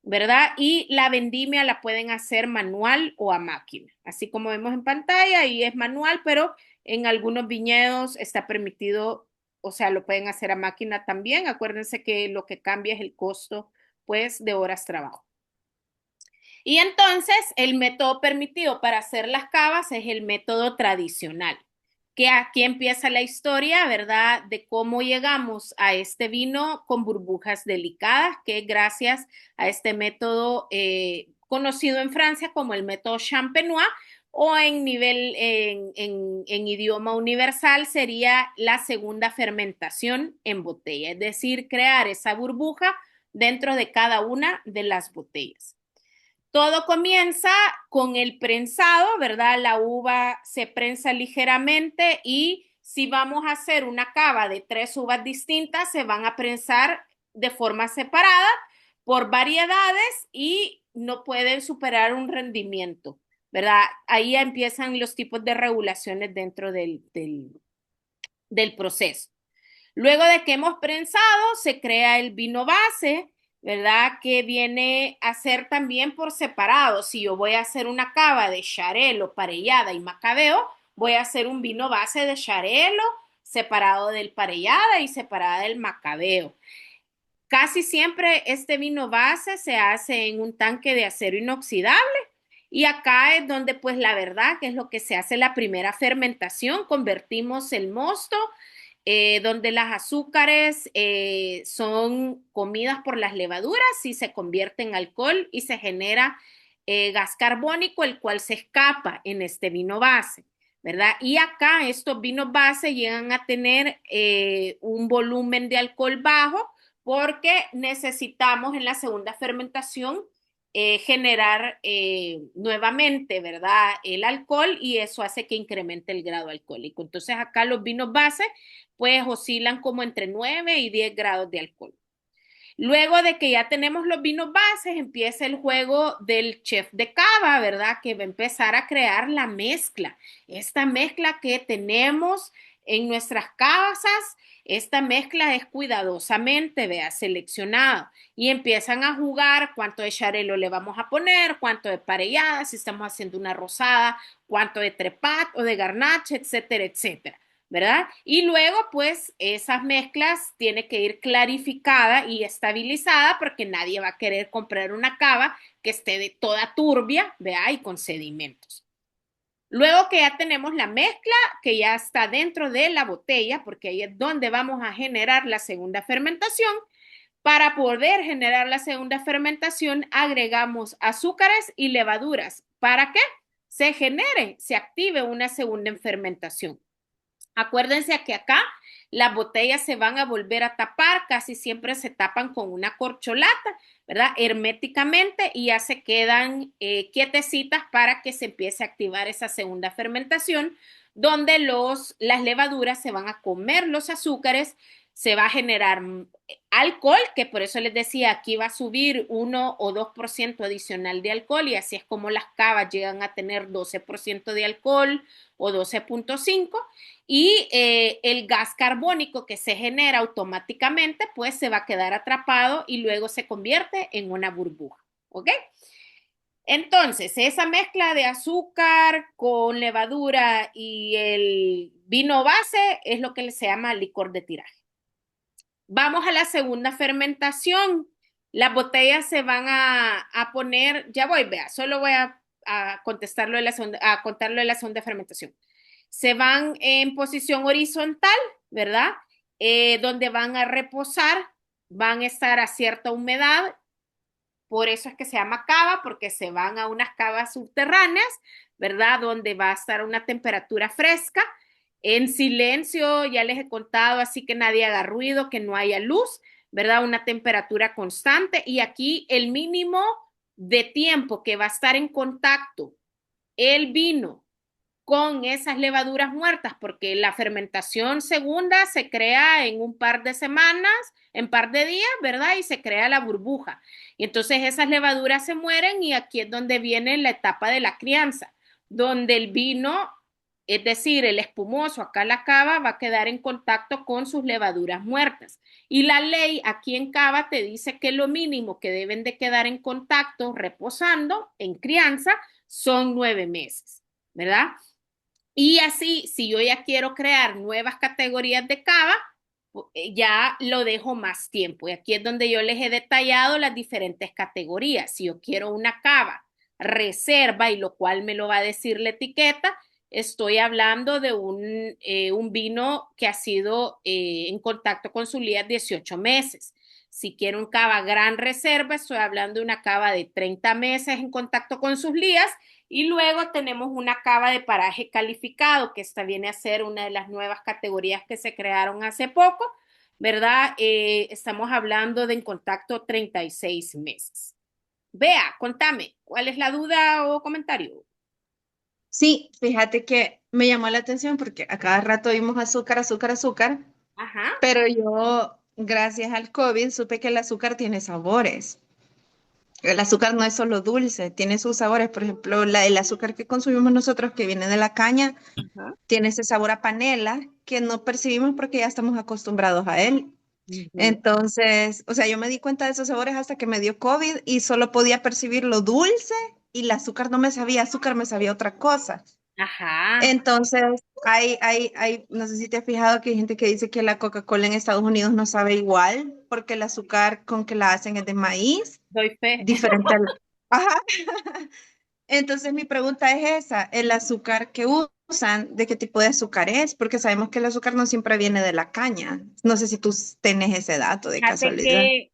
¿Verdad? Y la vendimia la pueden hacer manual o a máquina. Así como vemos en pantalla, y es manual, pero en algunos viñedos está permitido, o sea, lo pueden hacer a máquina también. Acuérdense que lo que cambia es el costo, pues, de horas trabajo. Y entonces, el método permitido para hacer las cavas es el método tradicional, que aquí empieza la historia, ¿verdad? De cómo llegamos a este vino con burbujas delicadas, que gracias a este método conocido en Francia como el método Champenois, o en idioma universal sería la segunda fermentación en botella, es decir, crear esa burbuja dentro de cada una de las botellas. Todo comienza con el prensado, ¿verdad? La uva se prensa ligeramente y si vamos a hacer una cava de 3 uvas distintas, se van a prensar de forma separada por variedades y no pueden superar un rendimiento, ¿verdad? Ahí empiezan los tipos de regulaciones dentro del proceso. Luego de que hemos prensado, se crea el vino base, ¿verdad? Que viene a ser también por separado. Si yo voy a hacer una cava de Xarel·lo, parellada y Macabeo, voy a hacer un vino base de Xarel·lo separado del parellada y separada del Macabeo. Casi siempre este vino base se hace en un tanque de acero inoxidable y acá es donde pues la verdad que es lo que se hace la primera fermentación, convertimos el mosto donde las azúcares son comidas por las levaduras y se convierte en alcohol y se genera gas carbónico, el cual se escapa en este vino base, ¿verdad? Y acá estos vinos base llegan a tener un volumen de alcohol bajo porque necesitamos en la segunda fermentación generar nuevamente, ¿verdad? El alcohol y eso hace que incremente el grado alcohólico. Entonces acá los vinos base pues oscilan como entre 9 y 10 grados de alcohol. Luego de que ya tenemos los vinos bases, empieza el juego del chef de cava, ¿verdad? Que va a empezar a crear la mezcla. Esta mezcla que tenemos en nuestras casas, esta mezcla es cuidadosamente, vea, seleccionada. Y empiezan a jugar cuánto de Xarel·lo le vamos a poner, cuánto de parellada, si estamos haciendo una rosada, cuánto de trepat o de garnacha, etcétera, etcétera. ¿Verdad? Y luego, pues, esas mezclas tienen que ir clarificada y estabilizada porque nadie va a querer comprar una cava que esté de toda turbia, ¿vea? Y con sedimentos. Luego que ya tenemos la mezcla, que ya está dentro de la botella, porque ahí es donde vamos a generar la segunda fermentación. Para poder generar la segunda fermentación, agregamos azúcares y levaduras. ¿Para qué? Se genere, se active una segunda fermentación. Acuérdense que acá las botellas se van a volver a tapar, casi siempre se tapan con una corcholata, ¿verdad? Herméticamente y ya se quedan quietecitas para que se empiece a activar esa segunda fermentación, donde las levaduras se van a comer los azúcares, se va a generar alcohol, que por eso les decía, aquí va a subir 1 o 2% adicional de alcohol y así es como las cavas llegan a tener 12% de alcohol o 12.5 y el gas carbónico que se genera automáticamente pues se va a quedar atrapado y luego se convierte en una burbuja, ¿ok? Entonces, esa mezcla de azúcar con levadura y el vino base es lo que se llama licor de tiraje. Vamos a la segunda fermentación. Las botellas se van a poner, ya voy, vea, solo voy a contestarlo de la segunda, a contarlo de la segunda fermentación. Se van en posición horizontal, ¿verdad? Donde van a reposar, van a estar a cierta humedad, por eso es que se llama cava, porque se van a unas cavas subterráneas, ¿verdad? Donde va a estar una temperatura fresca, en silencio, ya les he contado, así que nadie haga ruido, que no haya luz, ¿verdad? Una temperatura constante y aquí el mínimo de tiempo que va a estar en contacto el vino con esas levaduras muertas, porque la fermentación segunda se crea en un par de semanas, en par de días, ¿verdad? Y se crea la burbuja. Y entonces esas levaduras se mueren y aquí es donde viene la etapa de la crianza, donde el vino, es decir, el espumoso, acá la cava, va a quedar en contacto con sus levaduras muertas. Y la ley aquí en cava te dice que lo mínimo que deben de quedar en contacto, reposando en crianza, son 9 meses, ¿verdad? Y así, si yo ya quiero crear nuevas categorías de cava, ya lo dejo más tiempo. Y aquí es donde yo les he detallado las diferentes categorías. Si yo quiero una cava reserva, y lo cual me lo va a decir la etiqueta, estoy hablando de un vino que ha sido en contacto con su lía 18 meses. Si quiero un cava gran reserva, estoy hablando de una cava de 30 meses en contacto con sus lías y luego tenemos una cava de paraje calificado, que esta viene a ser una de las nuevas categorías que se crearon hace poco, ¿verdad? Estamos hablando de en contacto 36 meses. Vea, contame, ¿cuál es la duda o comentario? Sí, fíjate que me llamó la atención porque a cada rato vimos azúcar, azúcar, azúcar, Ajá, pero yo, gracias al COVID, supe que el azúcar tiene sabores. El azúcar no es solo dulce, tiene sus sabores. Por ejemplo, el azúcar que consumimos nosotros, que viene de la caña, ajá. tiene ese sabor a panela que no percibimos porque ya estamos acostumbrados a él. Ujú. Entonces, o sea, yo me di cuenta de esos sabores hasta que me dio COVID y solo podía percibir lo dulce y el azúcar no me sabía azúcar, me sabía otra cosa. Ajá, Entonces, no sé si te has fijado que hay gente que dice que la Coca-Cola en Estados Unidos no sabe igual porque el azúcar con que la hacen es de maíz, doy fe. diferente al... Ajá. Entonces, mi pregunta es esa, ¿el azúcar que usan, de qué tipo de azúcar es? Porque sabemos que el azúcar no siempre viene de la caña. No sé si tú tenés ese dato de Fíjate casualidad. que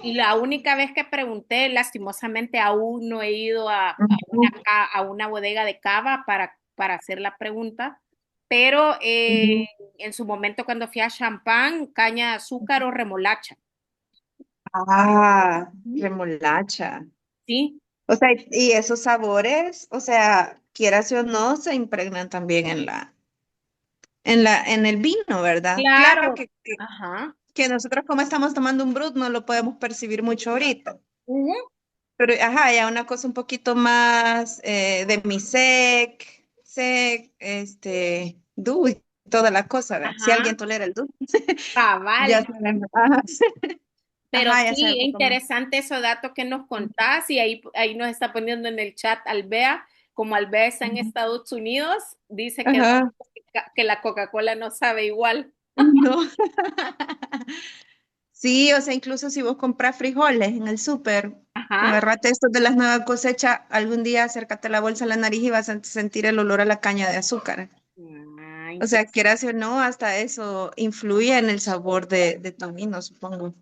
la única vez que pregunté, lastimosamente aún no he ido Ujú, a una bodega de cava para hacer la pregunta, pero ujú. en su momento cuando fui a Champán, caña de azúcar o remolacha, Ah, Ujú. remolacha. ¿Sí? O sea, y esos sabores, o sea, quieras o no, se impregnan también en el vino, ¿verdad? Claro Claro. que, Ajá. que nosotros como estamos tomando un brut no lo podemos percibir mucho ahorita. Ujú. Pero, ajá, ya una cosa un poquito más de mi toda la cosa, ¿verdad? Si Ajá. alguien tolera el dulce, Cabal. ya sabemos. Ajá, Pero ajá, ya sabe sí, un es poco más. interesante esos datos que nos contás y ahí nos está poniendo en el chat Albea, como Albea está en Ujú. Estados Unidos, dice Ajá, que la Coca-Cola no sabe igual. no. Sí, o sea, incluso si vos compras frijoles en el súper, Ajá. agarrate estos de las nuevas cosechas, algún día acércate la bolsa a la nariz y vas a sentir el olor a la caña de azúcar. Ah, O sea, quieras o no, hasta eso influye en el sabor de tu vino, supongo.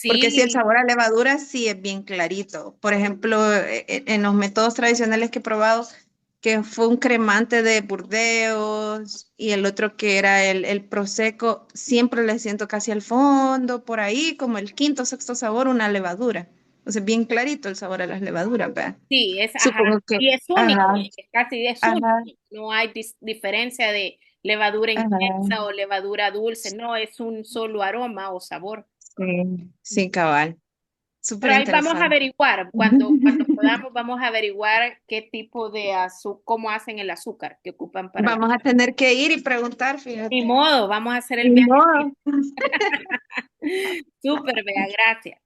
Porque sí, el sí, sabor a levadura sí es bien clarito. Por ejemplo, en los métodos tradicionales que he probado, que fue un cremante de Burdeos y el otro que era el Prosecco, siempre le siento casi al fondo, por ahí, como el quinto, sexto sabor, una levadura. O sea, bien clarito el sabor a las levaduras, ¿verdad? sí, es, ajá, Supongo que, y es único, ajá, es casi es único. ajá, No hay diferencia de levadura ajá, intensa o levadura dulce, no, es un solo aroma o sabor. sí, sí, cabal. Súper Pero ahí vamos a interesante. averiguar, cuando podamos, vamos a averiguar qué tipo de azúcar, cómo hacen el azúcar que ocupan para la... Vamos a tener que ir y preguntar, Ni fíjate. modo, vamos a hacer el Ni viaje. modo. Súper, vea, gracias.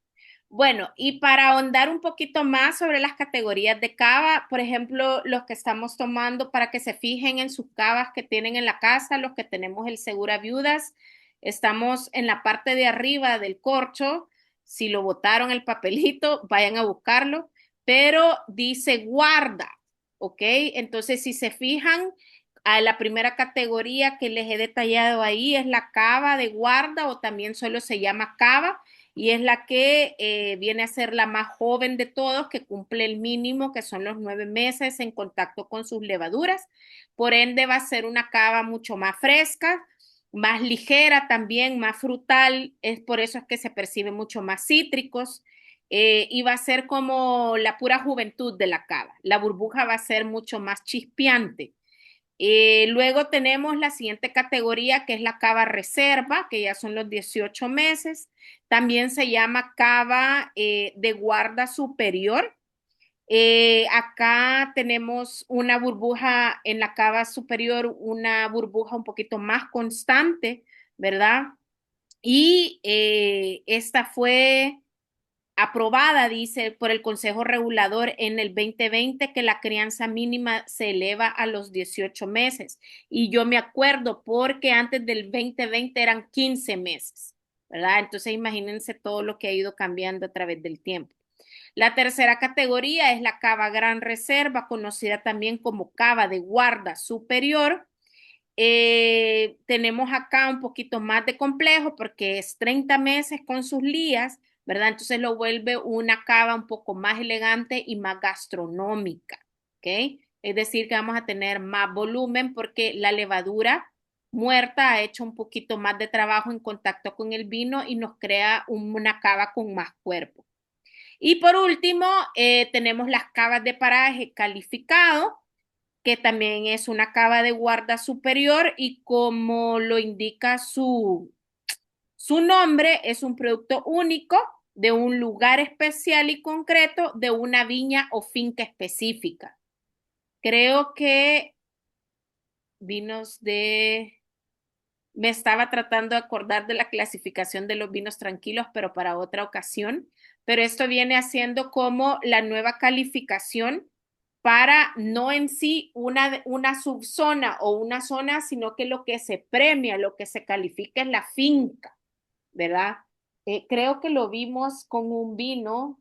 Bueno, y para ahondar un poquito más sobre las categorías de cava, por ejemplo, los que estamos tomando para que se fijen en sus cavas que tienen en la casa, los que tenemos el Segura Viudas, estamos en la parte de arriba del corcho. Si lo botaron el papelito, vayan a buscarlo, pero dice guarda, ¿ok? Entonces, si se fijan, a la primera categoría que les he detallado ahí es la cava de guarda o también solo se llama cava y es la que viene a ser la más joven de todos, que cumple el mínimo, que son los 9 meses en contacto con sus levaduras. Por ende, va a ser una cava mucho más fresca, más ligera también, más frutal. Es por eso es que se percibe mucho más cítricos. Y va a ser como la pura juventud de la cava. La burbuja va a ser mucho más chispeante. Luego tenemos la siguiente categoría que es la cava reserva, que ya son los 18 meses. También se llama cava de guarda superior. Acá tenemos una burbuja en la cava superior, una burbuja un poquito más constante, ¿verdad? Y esta fue aprobada, dice, por el Consejo Regulador en el 2020 que la crianza mínima se eleva a los 18 meses. Y yo me acuerdo porque antes del 2020 eran 15 meses, ¿verdad? Entonces imagínense todo lo que ha ido cambiando a través del tiempo. La tercera categoría es la cava gran reserva, conocida también como cava de guarda superior. Tenemos acá un poquito más de complejo porque es 30 meses con sus lías, ¿verdad? Entonces lo vuelve una cava un poco más elegante y más gastronómica, ¿ok? Es decir, que vamos a tener más volumen porque la levadura muerta ha hecho un poquito más de trabajo en contacto con el vino y nos crea una cava con más cuerpo. Y por último, tenemos las cavas de paraje calificado, que también es una cava de guarda superior y como lo indica su nombre, es un producto único de un lugar especial y concreto de una viña o finca específica. Creo que vinos de... Me estaba tratando de acordar de la clasificación de los vinos tranquilos, pero para otra ocasión. Pero esto viene haciendo como la nueva calificación para no en sí una subzona o una zona, sino que lo que se premia, lo que se califica es la finca, ¿verdad? Creo que lo vimos con un vino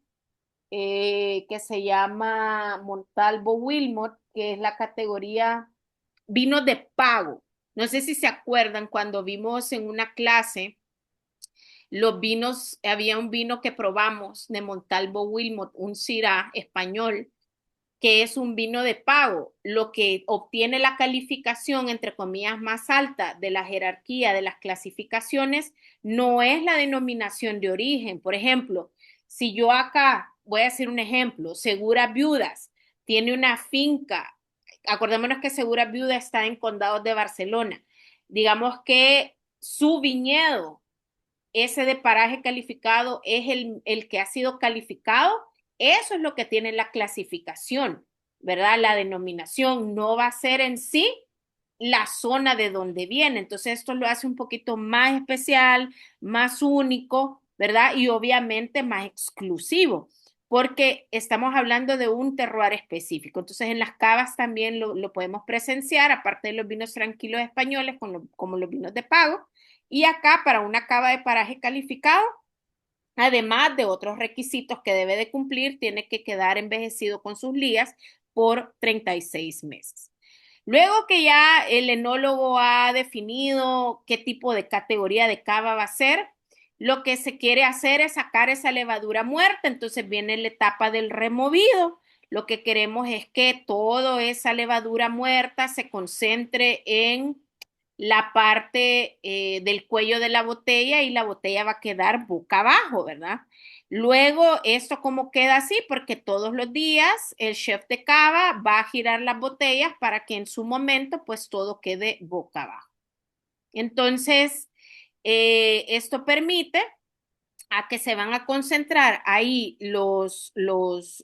que se llama Montalvo Wilmot, que es la categoría vinos de pago. No sé si se acuerdan cuando vimos en una clase los vinos, había un vino que probamos de Montalvo Wilmot, un Syrah español, que es un vino de pago, lo que obtiene la calificación, entre comillas, más alta de la jerarquía de las clasificaciones, no es la denominación de origen. Por ejemplo, si yo acá, voy a decir un ejemplo, Segura Viudas tiene una finca, acordémonos que Segura Viuda está en Condados de Barcelona, digamos que su viñedo ese de paraje calificado es el que ha sido calificado, eso es lo que tiene la clasificación, ¿verdad? La denominación no va a ser en sí la zona de donde viene. Entonces esto lo hace un poquito más especial, más único, ¿verdad? Y obviamente más exclusivo, porque estamos hablando de un terroir específico. Entonces en las cavas también lo podemos presenciar, aparte de los vinos tranquilos españoles, como los vinos de pago. Y acá, para una cava de paraje calificado, Además de otros requisitos que debe de cumplir, tiene que quedar envejecido con sus lías por 36 meses. Luego que ya el enólogo ha definido qué tipo de categoría de cava va a ser, lo que se quiere hacer es sacar esa levadura muerta. Entonces viene la etapa del removido. Lo que queremos es que toda esa levadura muerta se concentre en la parte del cuello de la botella y la botella va a quedar boca abajo, ¿verdad? Luego, ¿esto cómo queda así? Porque todos los días el chef de cava va a girar las botellas para que en su momento pues todo quede boca abajo. Entonces, esto permite a que se van a concentrar ahí las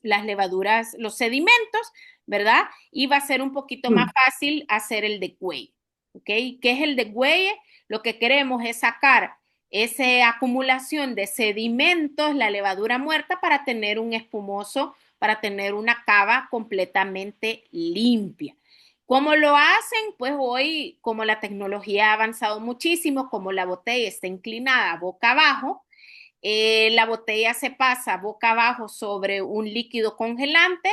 levaduras, los sedimentos, ¿verdad? Y va a ser un poquito más fácil hacer el degüelle, ¿ok? ¿Qué es el degüelle? Lo que queremos es sacar esa acumulación de sedimentos, la levadura muerta, para tener un espumoso, para tener una cava completamente limpia. ¿Cómo lo hacen? Pues hoy, como la tecnología ha avanzado muchísimo, como la botella está inclinada boca abajo, la botella se pasa boca abajo sobre un líquido congelante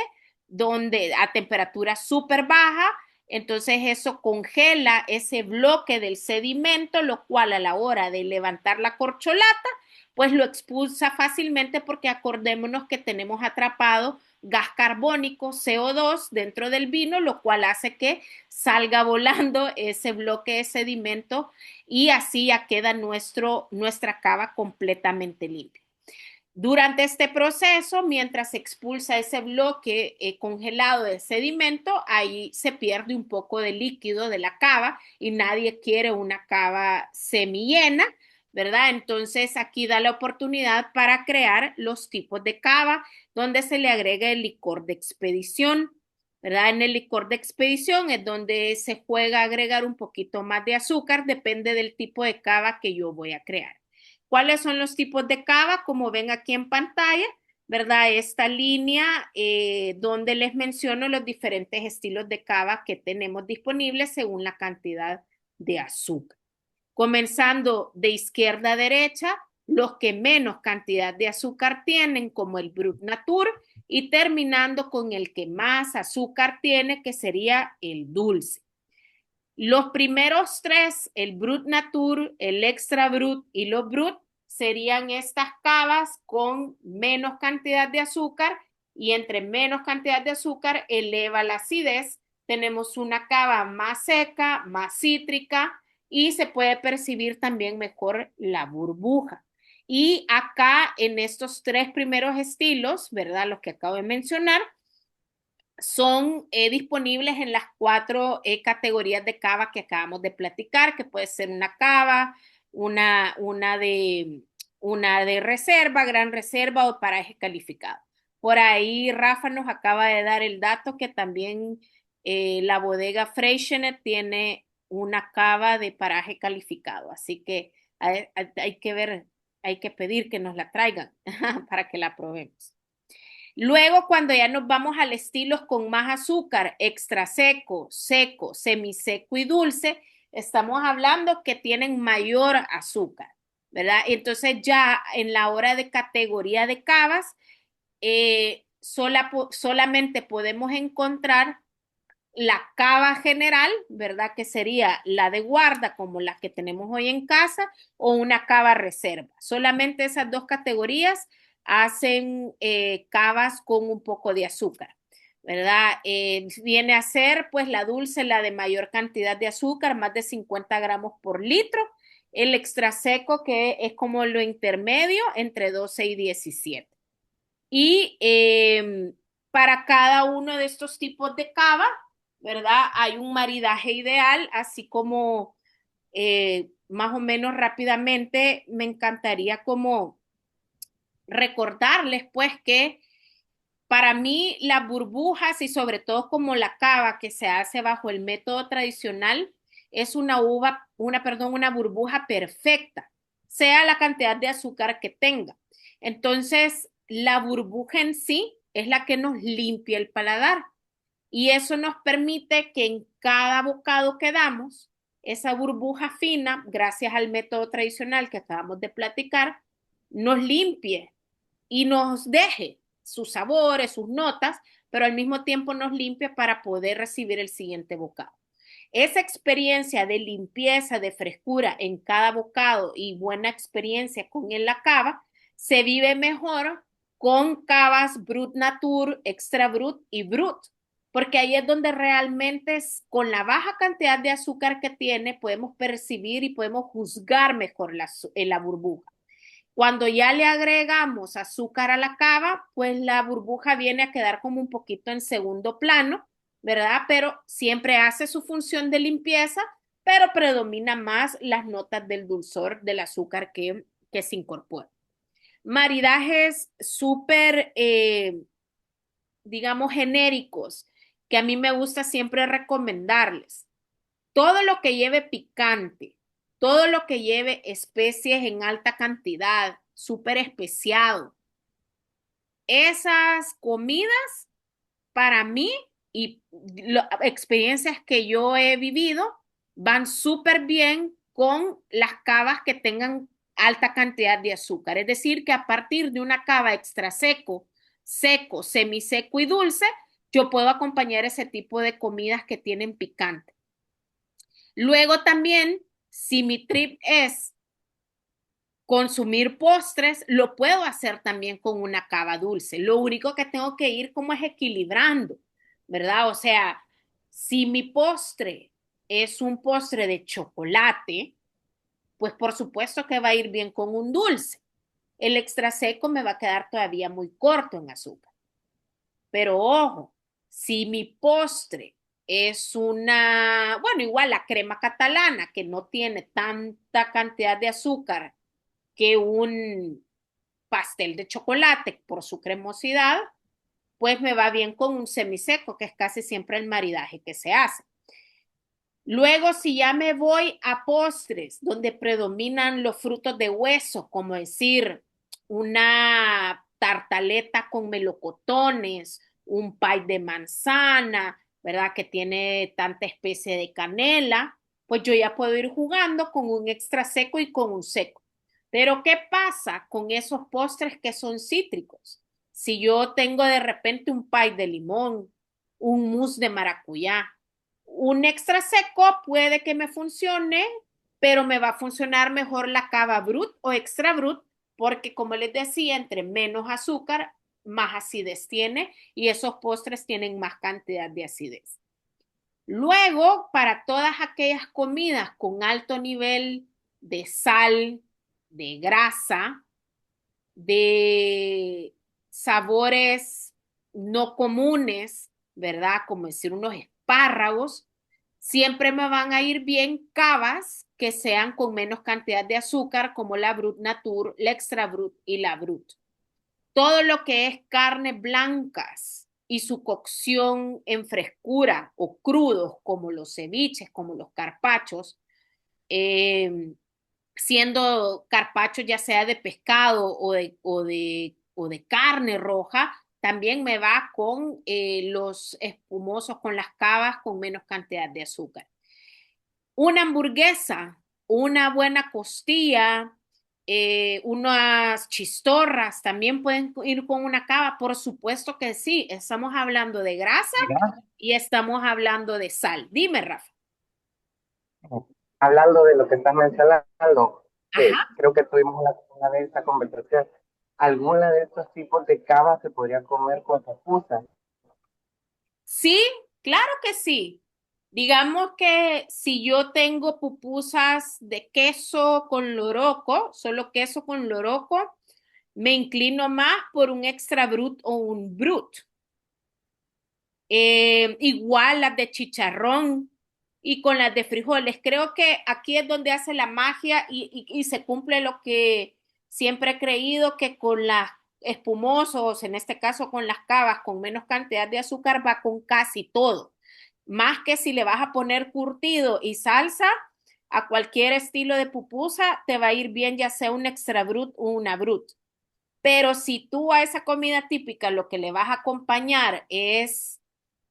donde a temperatura súper baja, entonces eso congela ese bloque del sedimento, lo cual a la hora de levantar la corcholata, pues lo expulsa fácilmente porque acordémonos que tenemos atrapado gas carbónico, CO2, dentro del vino, lo cual hace que salga volando ese bloque de sedimento y así ya queda nuestra cava completamente limpia. Durante este proceso, mientras se expulsa ese bloque congelado de sedimento, ahí se pierde un poco de líquido de la cava y nadie quiere una cava semillena, ¿verdad? Entonces aquí da la oportunidad para crear los tipos de cava donde se le agrega el licor de expedición, ¿verdad? En el licor de expedición es donde se juega a agregar un poquito más de azúcar, depende del tipo de cava que yo voy a crear. ¿Cuáles son los tipos de cava? Como ven aquí en pantalla, ¿verdad? Esta línea donde les menciono los diferentes estilos de cava que tenemos disponibles según la cantidad de azúcar. Comenzando de izquierda a derecha, los que menos cantidad de azúcar tienen, como el Brut Natur, y terminando con el que más azúcar tiene, que sería el dulce. Los primeros tres, el Brut Natur, el Extra Brut y los Brut, serían estas cavas con menos cantidad de azúcar y entre menos cantidad de azúcar eleva la acidez. Tenemos una cava más seca, más cítrica y se puede percibir también mejor la burbuja. Y acá en estos tres primeros estilos, ¿verdad? Los que acabo de mencionar, son disponibles en las cuatro categorías de cava que acabamos de platicar, que puede ser una cava, una, una, de, una de reserva, gran reserva o paraje calificado. Por ahí Rafa nos acaba de dar el dato que también la bodega Freixenet tiene una cava de paraje calificado, así que hay que ver, hay que pedir que nos la traigan para que la probemos. Luego, cuando ya nos vamos al estilo con más azúcar, extra seco, seco, semiseco y dulce, estamos hablando que tienen mayor azúcar, ¿verdad? Entonces ya en la hora de categoría de cavas, solamente podemos encontrar la cava general, ¿verdad? Que sería la de guarda, como la que tenemos hoy en casa, o una cava reserva. Solamente esas dos categorías hacen cavas con un poco de azúcar, ¿verdad? Viene a ser pues la dulce, la de mayor cantidad de azúcar, más de 50 gramos por litro. El extra seco, que es como lo intermedio, entre 12 y 17. Y para cada uno de estos tipos de cava, ¿verdad? Hay un maridaje ideal, así como más o menos rápidamente me encantaría como recordarles pues que para mí las burbujas y sobre todo como la cava que se hace bajo el método tradicional es una burbuja perfecta, sea la cantidad de azúcar que tenga. Entonces, la burbuja en sí es la que nos limpia el paladar y eso nos permite que en cada bocado que damos, esa burbuja fina, gracias al método tradicional que acabamos de platicar, nos limpie y nos deje sus sabores, sus notas, pero al mismo tiempo nos limpie para poder recibir el siguiente bocado. Esa experiencia de limpieza, de frescura en cada bocado y buena experiencia con la cava, se vive mejor con cavas Brut Natur, Extra Brut y Brut, porque ahí es donde realmente con la baja cantidad de azúcar que tiene podemos percibir y podemos juzgar mejor la burbuja. Cuando ya le agregamos azúcar a la cava, pues la burbuja viene a quedar como un poquito en segundo plano, ¿verdad? Pero siempre hace su función de limpieza, pero predomina más las notas del dulzor del azúcar que se incorpora. Maridajes súper, digamos, genéricos, que a mí me gusta siempre recomendarles. Todo lo que lleve picante, todo lo que lleve especies en alta cantidad, súper especiado. Esas comidas para mí y experiencias que yo he vivido van súper bien con las cavas que tengan alta cantidad de azúcar. Es decir, que a partir de una cava extra seco, seco, semiseco y dulce, yo puedo acompañar ese tipo de comidas que tienen picante. Luego también, si mi trip es consumir postres, lo puedo hacer también con una cava dulce. Lo único que tengo que ir como es equilibrando, ¿verdad? O sea, si mi postre es un postre de chocolate, pues por supuesto que va a ir bien con un dulce. El extra seco me va a quedar todavía muy corto en azúcar. Pero ojo, si mi postre es bueno, igual la crema catalana, que no tiene tanta cantidad de azúcar que un pastel de chocolate por su cremosidad, pues me va bien con un semiseco, que es casi siempre el maridaje que se hace. Luego, si ya me voy a postres, donde predominan los frutos de hueso, como decir una tartaleta con melocotones, un pie de manzana, ¿verdad? Que tiene tanta especie de canela, pues yo ya puedo ir jugando con un extra seco y con un seco. Pero ¿qué pasa con esos postres que son cítricos? Si yo tengo de repente un pie de limón, un mousse de maracuyá, un extra seco puede que me funcione, pero me va a funcionar mejor la cava brut o extra brut, porque como les decía, entre menos azúcar, más acidez tiene y esos postres tienen más cantidad de acidez. Luego, para todas aquellas comidas con alto nivel de sal, de grasa, de sabores no comunes, ¿verdad? Como decir unos espárragos, siempre me van a ir bien cavas que sean con menos cantidad de azúcar, como la Brut Natur, la Extra Brut y la Brut. Todo lo que es carnes blancas y su cocción en frescura o crudos, como los ceviches, como los carpachos, eh, siendo carpaccio ya sea de pescado o de carne roja, también me va con los espumosos, con las cavas con menos cantidad de azúcar. Una hamburguesa, una buena costilla, unas chistorras también pueden ir con una cava, por supuesto que sí, estamos hablando de grasa Mira, y estamos hablando de sal. Dime, Rafa. hablando de lo que estás mencionando, que Ajá. creo que tuvimos una vez esta conversación, ¿alguna de estos tipos de cava se podría comer con pupusas? Sí, claro que sí. Digamos que si yo tengo pupusas de queso con loroco, solo queso con loroco, me inclino más por un extra brut o un brut. Igual las de chicharrón y con las de frijoles. Creo que aquí es donde hace la magia y se cumple lo que siempre he creído que con las espumosos, en este caso con las cavas con menos cantidad de azúcar, va con casi todo. Más que si le vas a poner curtido y salsa a cualquier estilo de pupusa, te va a ir bien ya sea un extra brut o una brut. Pero si tú a esa comida típica lo que le vas a acompañar es,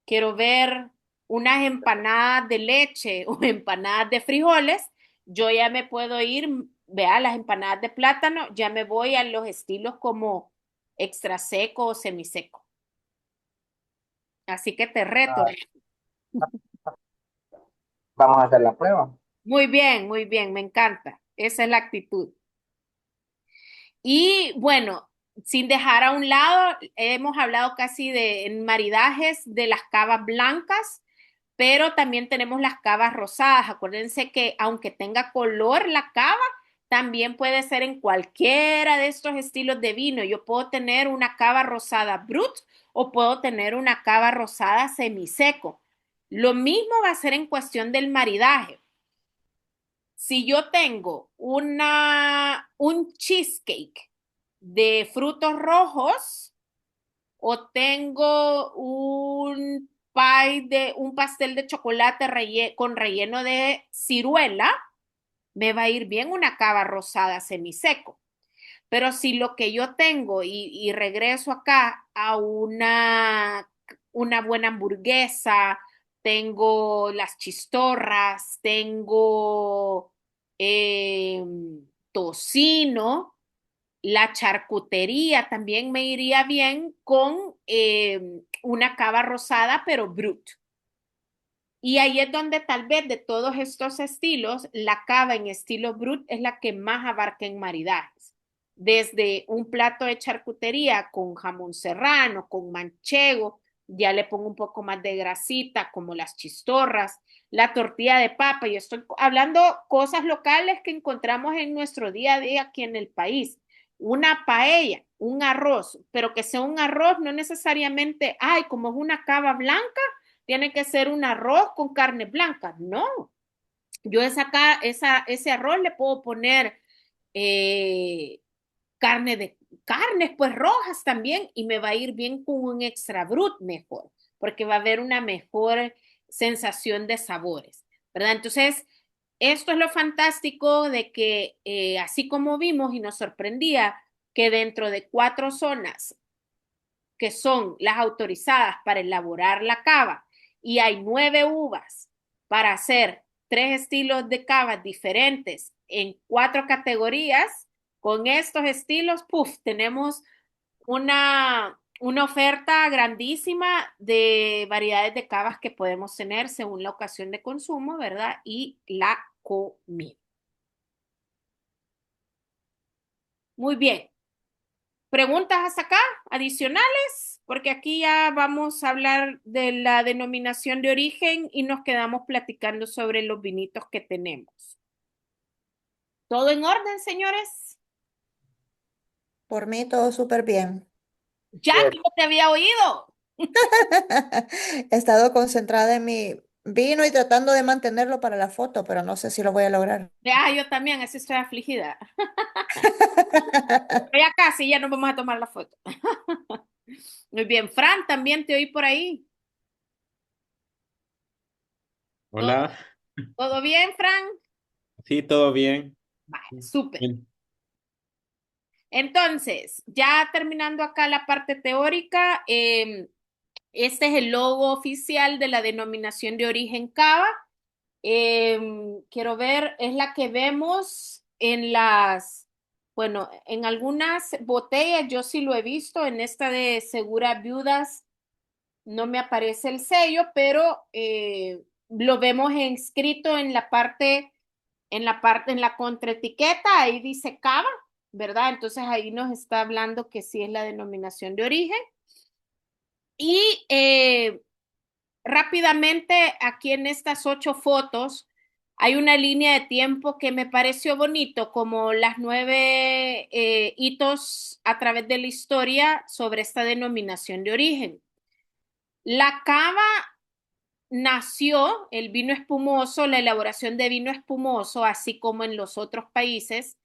quiero ver, unas empanadas de leche o empanadas de frijoles, yo ya me puedo ir vea, las empanadas de plátano, ya me voy a los estilos como extra seco o semiseco. Así que te reto. Ah, vamos a hacer la prueba. Muy bien, me encanta. Esa es la actitud. Y bueno, sin dejar a un lado, hemos hablado casi de en maridajes de las cavas blancas, pero también tenemos las cavas rosadas. Acuérdense que aunque tenga color la cava, también puede ser en cualquiera de estos estilos de vino. Yo puedo tener una cava rosada brut o puedo tener una cava rosada semiseco. Lo mismo va a ser en cuestión del maridaje. Si yo tengo un cheesecake de frutos rojos o tengo un pastel de chocolate con relleno de ciruela, me va a ir bien una cava rosada semiseco. Pero si lo que yo tengo y regreso acá a una buena hamburguesa, tengo las chistorras, tengo eh, tocino, la charcutería también me iría bien con una cava rosada, pero brut. Y ahí es donde tal vez de todos estos estilos, la cava en estilo brut es la que más abarca en maridajes. Desde un plato de charcutería con jamón serrano, con manchego, ya le pongo un poco más de grasita, como las chistorras, la tortilla de papa, y estoy hablando cosas locales que encontramos en nuestro día a día aquí en el país. Una paella, un arroz, pero que sea un arroz no necesariamente, ay, como es una cava blanca, tiene que ser un arroz con carne blanca. No, yo ese arroz le puedo poner eh, carnes pues rojas también y me va a ir bien con un extra brut mejor, porque va a haber una mejor sensación de sabores, ¿verdad? Entonces, esto es lo fantástico de que así como vimos y nos sorprendía que dentro de 4 zonas que son las autorizadas para elaborar la cava, y hay 9 uvas para hacer 3 estilos de cavas diferentes en 4 categorías, con estos estilos, puff, tenemos una oferta grandísima de variedades de cavas que podemos tener según la ocasión de consumo, ¿verdad? Y la comida. Muy bien. ¿Preguntas hasta acá adicionales? Porque aquí ya vamos a hablar de la denominación de origen y nos quedamos platicando sobre los vinitos que tenemos. ¿Todo en orden, señores? Por mí todo súper bien. Jackie, no te había oído. He estado concentrada en mi vino y tratando de mantenerlo para la foto, pero no sé si lo voy a lograr. Yo también, así estoy afligida. Pero ya casi, ya nos vamos a tomar la foto. Muy bien, Fran, también te oí por ahí. ¿Todo, Hola, todo bien, Fran? sí, todo bien. Vale, súper. Bien. Entonces, ya terminando acá la parte teórica, este es el logo oficial de la denominación de origen Cava. Quiero ver, es la que vemos bueno, en algunas botellas, yo sí lo he visto, en esta de Segura Viudas no me aparece el sello, pero lo vemos inscrito en la contraetiqueta, ahí dice Cava, ¿verdad? Entonces ahí nos está hablando que sí es la denominación de origen. Y rápidamente, aquí en estas 8 fotos, hay una línea de tiempo que me pareció bonito, como las 9 hitos a través de la historia sobre esta denominación de origen. La cava nació, el vino espumoso, la elaboración de vino espumoso, así como en los otros países,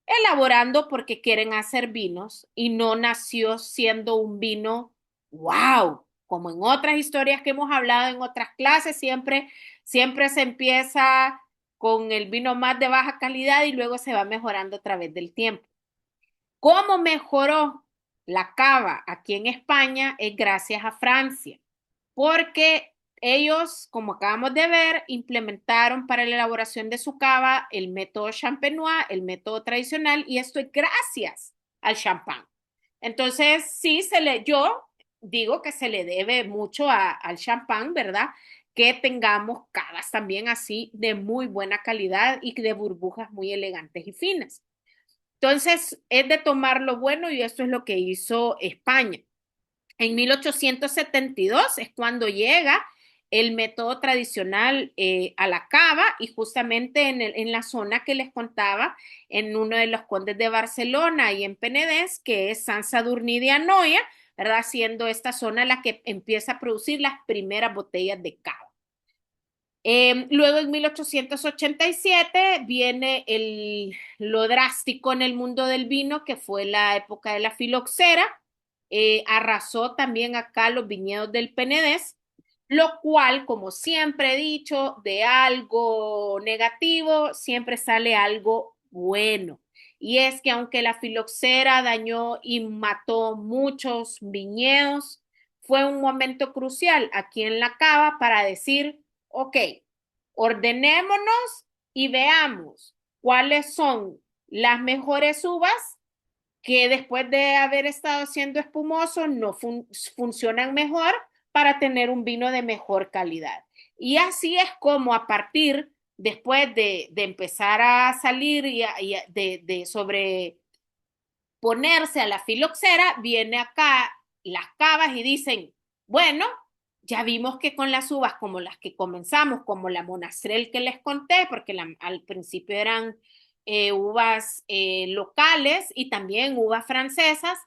elaborando porque quieren hacer vinos y no nació siendo un vino wow, como en otras historias que hemos hablado en otras clases, siempre se empieza con el vino más de baja calidad y luego se va mejorando a través del tiempo. ¿Cómo mejoró la cava aquí en España? Es gracias a Francia, porque ellos, como acabamos de ver, implementaron para la elaboración de su cava el método champenois, el método tradicional, y esto es gracias al champán. Entonces, sí, yo digo que se le debe mucho al champán, ¿verdad? Que tengamos cavas también así de muy buena calidad y de burbujas muy elegantes y finas. Entonces, es de tomar lo bueno y esto es lo que hizo España. En 1872 es cuando llega el método tradicional a la cava y justamente en la zona que les contaba, en uno de los condes de Barcelona y en Penedès, que es Sant Sadurní de Anoia, ¿verdad? Siendo esta zona la que empieza a producir las primeras botellas de cava. Luego en 1887 viene lo drástico en el mundo del vino, que fue la época de la filoxera. Arrasó también acá los viñedos del Penedès, lo cual, como siempre he dicho, de algo negativo siempre sale algo bueno. Y es que aunque la filoxera dañó y mató muchos viñedos, fue un momento crucial aquí en la cava para decir, ok, ordenémonos y veamos cuáles son las mejores uvas que después de haber estado siendo espumosos no funcionan mejor para tener un vino de mejor calidad. Y así es como a partir, después de empezar a salir de sobreponerse a la filoxera, viene acá las cavas y dicen, bueno, ya vimos que con las uvas como las que comenzamos, como la Monastrell que les conté, porque al principio eran uvas locales y también uvas francesas,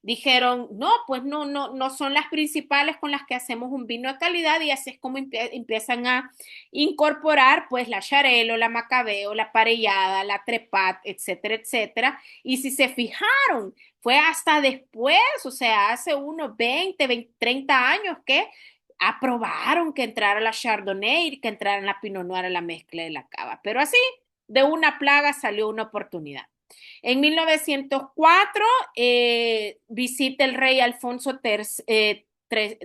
dijeron, no, pues no son las principales con las que hacemos un vino de calidad y así es como empiezan a incorporar pues la Xarel·lo, la Macabeo, la Parellada, la Trepat, etcétera, etcétera. Y si se fijaron, fue hasta después, o sea, hace unos 20, 30 años que aprobaron que entrara la Chardonnay, que entrara la Pinot Noir a la mezcla de la cava. Pero así, de una plaga salió una oportunidad. En 1904 visita el rey Alfonso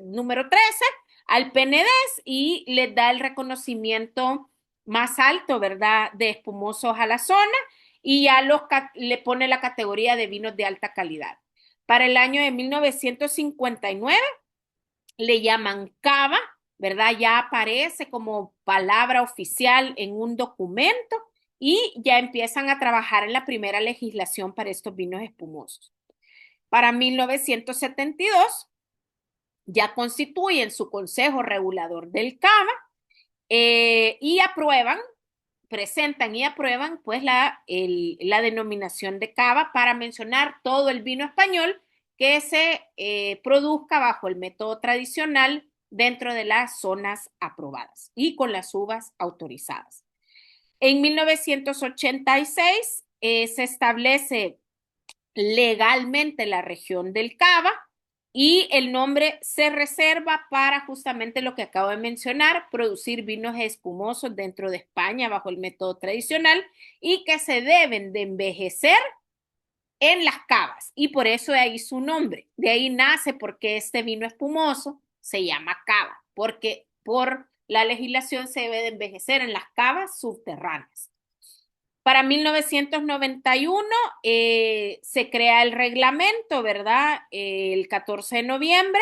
número 13 al Penedès y les da el reconocimiento más alto, ¿verdad?, de espumosos a la zona y ya le pone la categoría de vinos de alta calidad. Para el año de 1959 le llaman cava, ¿verdad? Ya aparece como palabra oficial en un documento y ya empiezan a trabajar en la primera legislación para estos vinos espumosos. Para 1972 ya constituyen su Consejo Regulador del Cava y presentan y aprueban pues la denominación de cava para mencionar todo el vino español que se produzca bajo el método tradicional dentro de las zonas aprobadas y con las uvas autorizadas. En 1986 se establece legalmente la región del Cava y el nombre se reserva para justamente lo que acabo de mencionar, producir vinos espumosos dentro de España bajo el método tradicional y que se deben de envejecer en las cavas y por eso de ahí su nombre. De ahí nace porque este vino espumoso se llama cava, porque por la legislación se debe de envejecer en las cavas subterráneas. Para 1991 se crea el reglamento, ¿verdad? El 14 de noviembre,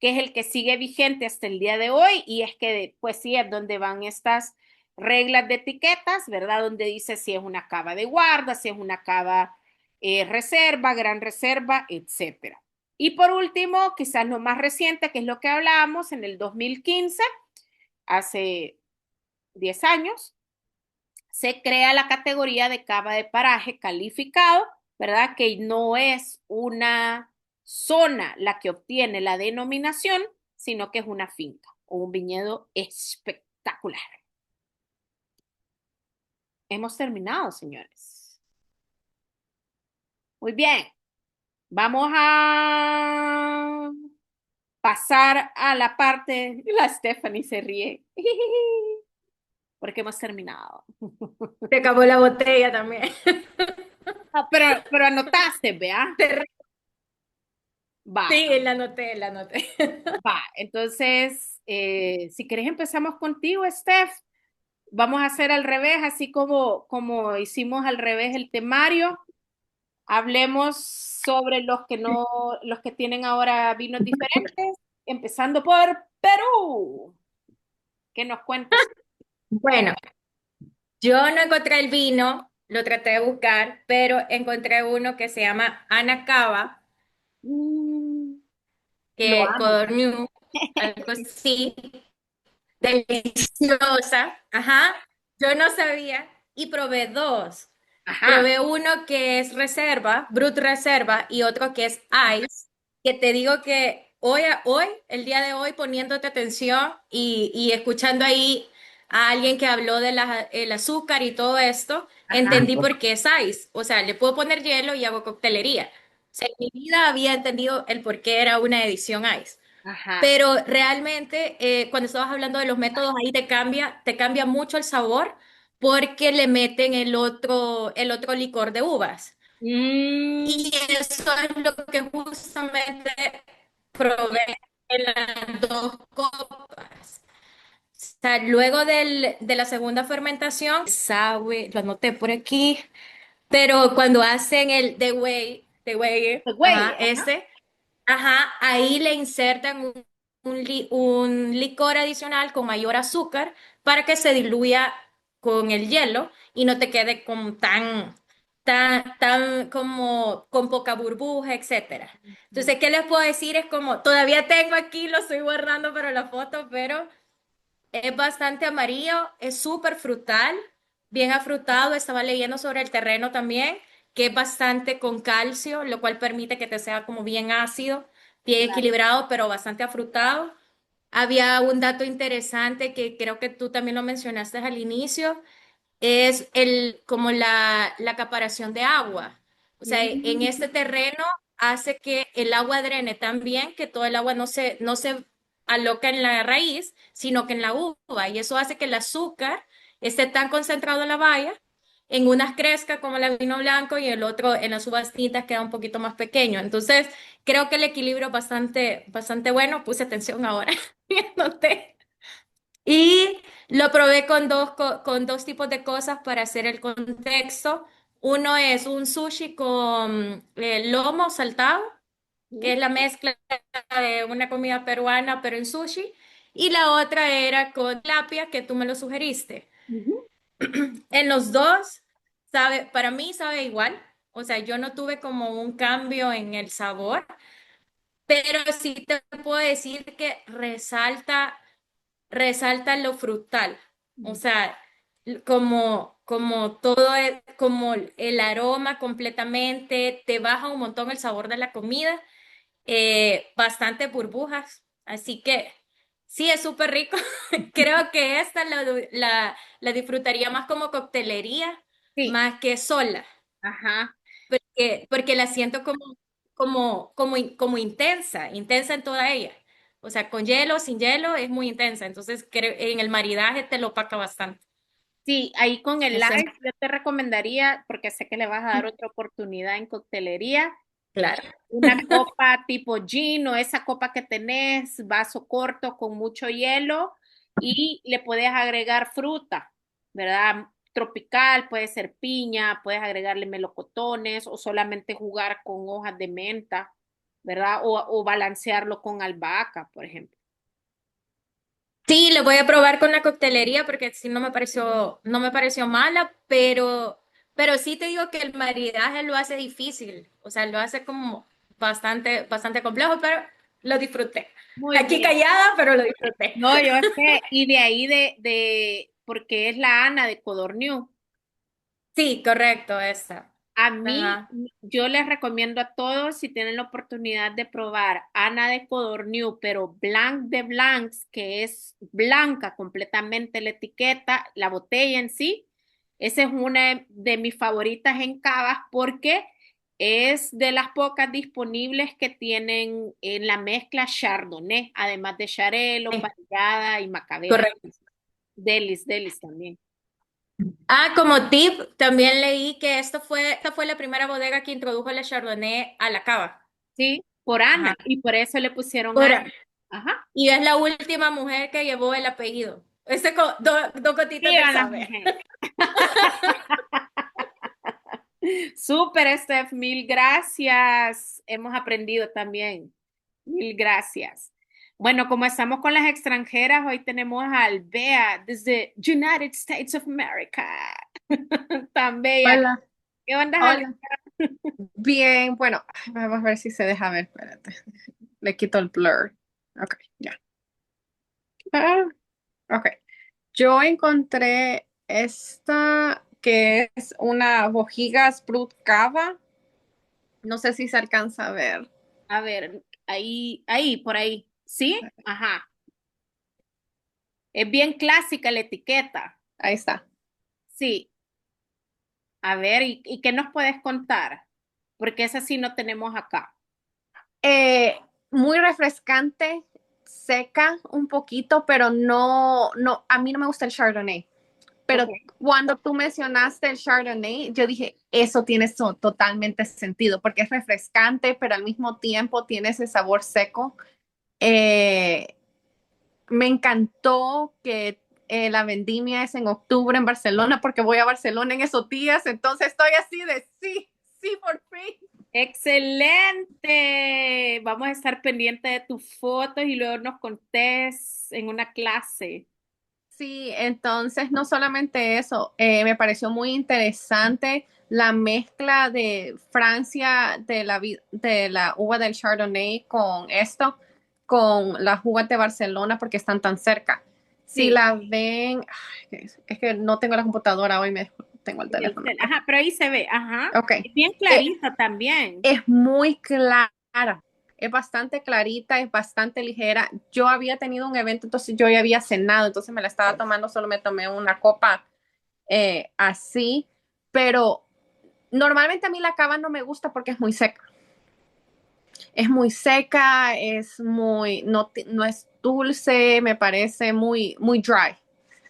que es el que sigue vigente hasta el día de hoy, y es que, pues sí, es donde van estas reglas de etiquetas, ¿verdad? Donde dice si es una cava de guarda, si es una cava reserva, gran reserva, etcétera. Y por último, quizás lo más reciente, que es lo que hablábamos en el 2015, hace 10 años, se crea la categoría de cava de paraje calificado, ¿verdad? Que no es una zona la que obtiene la denominación, sino que es una finca o un viñedo espectacular. Hemos terminado, señores. Muy bien. Vamos a pasar a la parte, la Stephanie se ríe, porque hemos terminado. Se acabó la botella también. Pero anotaste, vea. Va, Sí, la anoté, la anoté. va. Entonces, si querés empezamos contigo, Steph. Vamos a hacer al revés, así como hicimos al revés el temario. Hablemos sobre los que tienen ahora vinos diferentes, empezando por Perú. ¿Qué nos cuentas? Bueno, yo no encontré el vino, lo traté de buscar, pero encontré uno que se llama Anacaba, Mm, lo que amo. Codorniu, algo así, deliciosa. Ajá, yo no sabía y probé dos. Ajá. Probé uno que es reserva, Brut Reserva, y otro que es Ice, que te digo que hoy, el día de hoy, poniéndote atención y escuchando ahí a alguien que habló de el azúcar y todo esto, Ajá. entendí por qué es Ice. O sea, le puedo poner hielo y hago coctelería. O sea, en mi vida había entendido el por qué era una edición Ice. Ajá. Pero realmente, cuando estabas hablando de los métodos, ahí te cambia mucho el sabor porque le meten el otro licor de uvas. Mm, Y eso es lo que justamente probé en las dos copas. O sea, luego de la segunda fermentación, sabe, lo anoté por aquí, pero cuando hacen el de whey, pues, güey, ajá, ajá. ajá, ahí le insertan un licor adicional con mayor azúcar para que se diluya con el hielo y no te quede como tan como con poca burbuja, etcétera. Entonces, ¿qué les puedo decir? Es como, todavía tengo aquí, lo estoy guardando para la foto, pero es bastante amarillo, es súper frutal, bien afrutado. Estaba leyendo sobre el terreno también, que es bastante con calcio, lo cual permite que te sea como bien ácido, bien equilibrado, pero bastante afrutado. Había un dato interesante que creo que tú también lo mencionaste al inicio, es como la acaparación de agua. O sea, en Mm, este terreno hace que el agua drene tan bien que todo el agua no se aloca en la raíz, sino que en la uva. Y eso hace que el azúcar esté tan concentrado en la baya, en unas crezca como el vino blanco y el otro en las uvas tintas queda un poquito más pequeño. Entonces, creo que el equilibrio es bastante bueno. Puse atención ahora. Noté. Y lo probé con con dos tipos de cosas para hacer el contexto. Uno es un sushi con lomo saltado, que es la mezcla de una comida peruana, pero en sushi. Y la otra era con tilapia, que tú me lo sugeriste. ujú. En los dos, sabe, para mí sabe igual. O sea, yo no tuve como un cambio en el sabor, pero sí te puedo decir que resalta lo frutal, o sea, como todo, como el aroma completamente, te baja un montón el sabor de la comida, bastante burbujas, así que sí, es súper rico. Creo que esta la disfrutaría más como coctelería, Sí, más que sola, ajá. porque la siento como intensa en toda ella. O sea, con hielo, sin hielo, es muy intensa. Entonces, en el maridaje te lo opaca bastante. Sí, ahí con el Ese es, live yo te recomendaría, porque sé que le vas a dar otra oportunidad en coctelería, claro. una copa tipo gin o esa copa que tenés, vaso corto con mucho hielo y le puedes agregar fruta, ¿verdad? Tropical, puede ser piña, puedes agregarle melocotones o solamente jugar con hojas de menta, ¿verdad? O balancearlo con albahaca, por ejemplo. Sí, lo voy a probar con la coctelería porque sí no me pareció mala, pero sí te digo que el maridaje lo hace difícil. O sea, lo hace como bastante complejo, pero lo disfruté. Muy Aquí bien. callada, pero lo disfruté. No, yo sé, y de ahí porque es la Ana de Codorniu. Sí, correcto, esa. A mí, Ajá. yo les recomiendo a todos, si tienen la oportunidad de probar Ana de Codorniu, pero Blanc de Blancs, que es blanca completamente la etiqueta, la botella en sí, esa es una de mis favoritas en cavas porque es de las pocas disponibles que tienen en la mezcla Chardonnay, además de Xarel, Sí, Parillada y Macabeo. correcto. Delis también. Ah, como tip, también leí que esta fue la primera bodega que introdujo el Chardonnay a la cava. Sí, por Ajá. Ana, y por eso le pusieron Por- Ana. Ajá. y es la última mujer que llevó el apellido. Dos gotitas de Vivan las saber. mujeres. Súper, Steph, mil gracias. Hemos aprendido también. Mil gracias. Bueno, como estamos con las extranjeras, hoy tenemos a Albea desde United States of America. Tan bella. Hola, ¿Qué onda, Albea? hola. Bien, bueno, vamos a ver si se deja ver. Espérate. Le quito el blur. Ok, ya. Ah, ok. Yo encontré esta que es una Bohigas Brut Cava. No sé si se alcanza a ver. A ver, por ahí. ¿Sí? Ajá. Es bien clásica la etiqueta. Ahí está. Sí. A ver, ¿y qué nos puedes contar? Porque esa sí no tenemos acá. Eh, Muy refrescante, seca un poquito, pero no, a mí no me gusta el Chardonnay. Pero Ok. cuando tú mencionaste el Chardonnay, yo dije, eso tiene totalmente sentido, porque es refrescante, pero al mismo tiempo tiene ese sabor seco. Eh, Me encantó que la vendimia es en octubre en Barcelona, porque voy a Barcelona en esos días, entonces estoy así de sí, sí, por fin. Excelente. Vamos a estar pendientes de tus fotos y luego nos contés en una clase. Sí, entonces no solamente eso, me pareció muy interesante la mezcla de Francia de la uva del Chardonnay con esto, con las uvas de Barcelona porque están tan cerca. Si Sí. la ven, ay, es que no tengo la computadora hoy, tengo el teléfono. Ajá, pero ahí se ve, ajá. Ok, Es bien eh, clarita también. es muy clara, es bastante clarita, es bastante ligera. Yo había tenido un evento, entonces yo ya había cenado, entonces me la estaba tomando, solo me tomé una copa así, pero normalmente a mí la cava no me gusta porque es muy seca. Es muy seca, no es dulce, me parece muy dry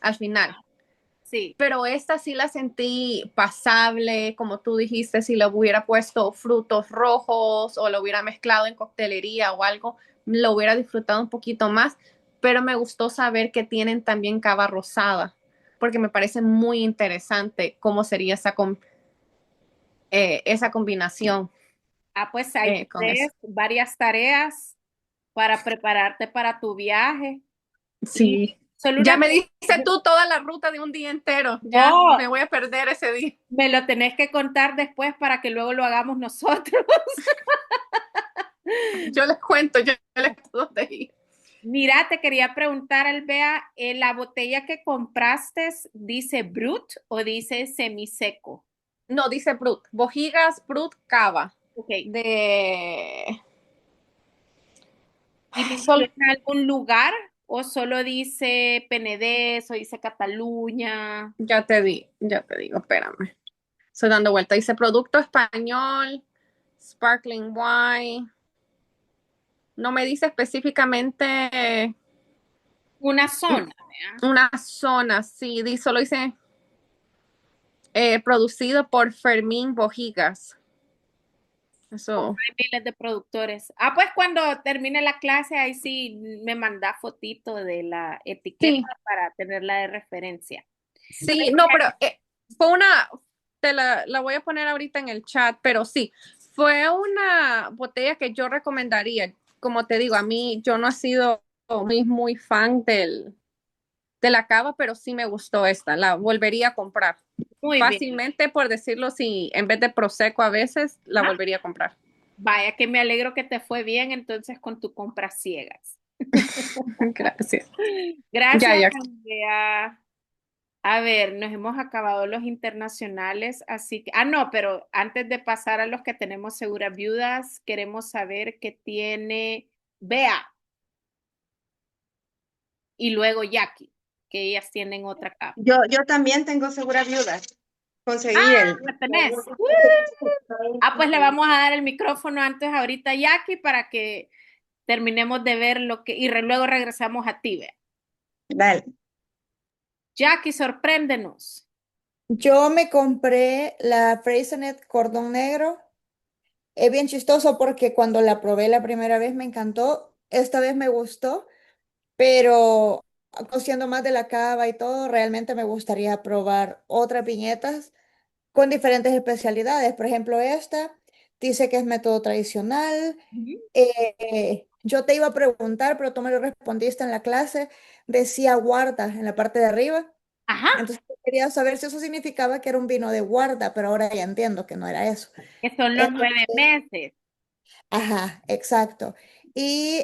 al final. Sí. Pero esta sí la sentí pasable, como tú dijiste, si le hubiera puesto frutos rojos o lo hubiera mezclado en coctelería o algo, lo hubiera disfrutado un poquito más, pero me gustó saber que tienen también cava rosada, porque me parece muy interesante cómo sería esa combinación Ah, pues ahí con eso. tienes varias tareas para prepararte para tu viaje. Y Sí, solo ya una me pregunta. dices tú toda la ruta de un día entero, ya Oh, me voy a perder ese día. me lo tenés que contar después para que luego lo hagamos nosotros. Yo les cuento, yo les cuento dónde ir. Mira, te quería preguntar, Albea, ¿la botella que compraste dice Brut o dice semiseco? No, dice Brut. Bohigas Brut Cava. Ok. De. ¿Y Sol... menciona algún lugar o solo dice Penedés o dice Cataluña? Ya te digo, espérame. Estoy dando vuelta. Dice producto español, sparkling wine. No me dice específicamente Una zona, ¿verdad? una zona, sí, solo dice producido por Fermín Bohigas. Eso. Hay miles de productores. Ah, pues cuando termine la clase, ahí sí me manda fotito de la etiqueta Sí, para tenerla de referencia. sí, no, pero fue una, la voy a poner ahorita en el chat, pero sí, fue una botella que yo recomendaría. Como te digo, a mí yo no he sido muy fan de la cava, pero sí me gustó esta, la volvería a comprar. Muy bien. Fácilmente, por decirlo, si en vez de Prosecco a veces, la Ajá. volvería a comprar. Vaya, que me alegro que te fue bien entonces con tu compra ciegas. Gracias. Gracias, Ya. Andrea. A ver, nos hemos acabado los internacionales, así que, no, pero antes de pasar a los que tenemos seguras viudas, queremos saber qué tiene Bea y luego Jackie, que ellas tienen otra acá. Yo también tengo segura viuda. Conseguí Ah, el. ¿la tenés? Pues le vamos a dar el micrófono antes ahorita a Jackie para que terminemos de ver lo que, y luego regresamos a ti, Bea. Dale. Jackie, sorpréndenos. Yo me compré la Fraisenet Cordón Negro Es bien chistoso porque cuando la probé la primera vez me encantó, esta vez me gustó, pero conociendo más de la cava y todo, realmente me gustaría probar otras viñetas con diferentes especialidades. Por ejemplo, esta dice que es método tradicional. Ujú. Yo te iba a preguntar, pero tú me lo respondiste en la clase. Decía guarda en la parte de arriba. Ajá, Entonces quería saber si eso significaba que era un vino de guarda, pero ahora ya entiendo que no era eso. que son los Entonces, 9 meses. ajá, exacto. Y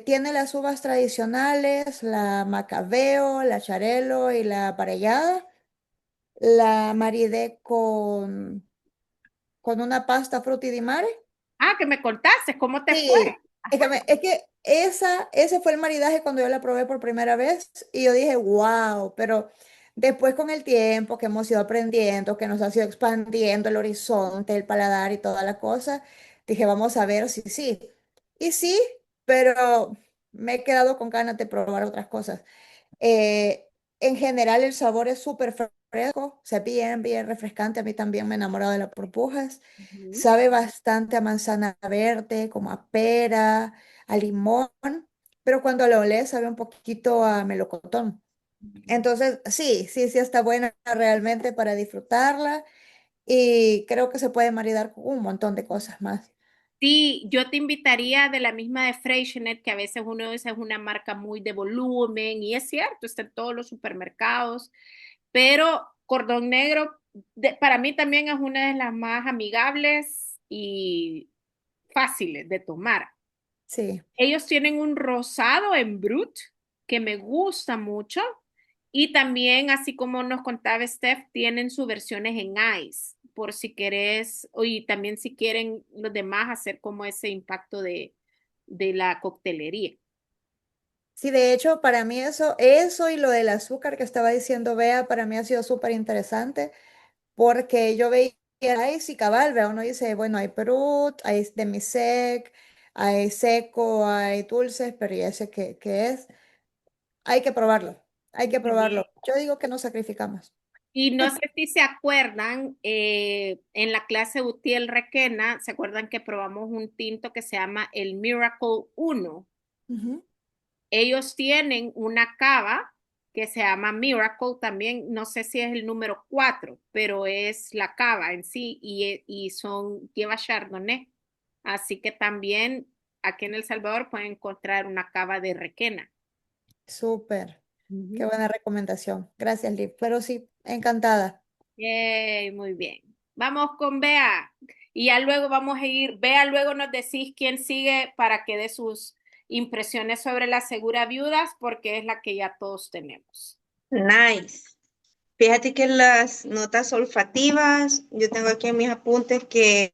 tiene las uvas tradicionales, la Macabeo, la Charelo y la Parellada. La maridé con una pasta frutti di mare. Ah, que me contaste, ¿cómo te fue? Sí, es que ese fue el maridaje cuando yo la probé por primera vez y yo dije, wow, pero después con el tiempo que hemos ido aprendiendo, que nos ha ido expandiendo el horizonte, el paladar y toda la cosa, dije, vamos a ver si sí. Y sí, pero me he quedado con ganas de probar otras cosas. Eh, en general el sabor es súper fresco, o sea, bien, bien refrescante. A mí también me he enamorado de las burbujas. Ujú, Sabe bastante a manzana verde, como a pera, a limón, pero cuando lo olés sabe un poquito a melocotón. ujú. Entonces, sí, sí, sí está buena realmente para disfrutarla y creo que se puede maridar con un montón de cosas más. Sí, yo te invitaría de la misma de Freixenet, que a veces uno dice es una marca muy de volumen, y es cierto, está en todos los supermercados, pero Cordón Negro para mí también es una de las más amigables y fáciles de tomar. Sí. Ellos tienen un rosado en Brut que me gusta mucho y también, así como nos contaba Steph, tienen sus versiones en ice, por si querés, y también si quieren los demás hacer como ese impacto de la coctelería. Sí, de hecho, para mí eso y lo del azúcar que estaba diciendo Bea, para mí ha sido súper interesante porque yo veía ahí sí cabal, vea, uno dice, bueno, hay Perut, hay demisec, hay seco, hay dulces, pero ya sé qué es. Hay que probarlo, hay que Muy bien. probarlo. Yo digo que nos sacrificamos. Y no sé si se acuerdan, en la clase Utiel Requena, ¿se acuerdan que probamos un tinto que se llama el Miracle 1? Ujú. Ellos tienen una cava que se llama Miracle también, no sé si es el número 4, pero es la cava en sí y lleva Chardonnay. Así que también aquí en El Salvador pueden encontrar una cava de Requena. Súper, qué Ujú. buena recomendación. Gracias, Liv. Pero sí, encantada. Yay, muy bien. Vamos con Bea. Y ya luego vamos a ir. Bea, luego nos decís quién sigue para que dé sus impresiones sobre la Segura Viudas, porque es la que ya todos tenemos. Nice. Fíjate que las notas olfativas, yo tengo aquí en mis apuntes que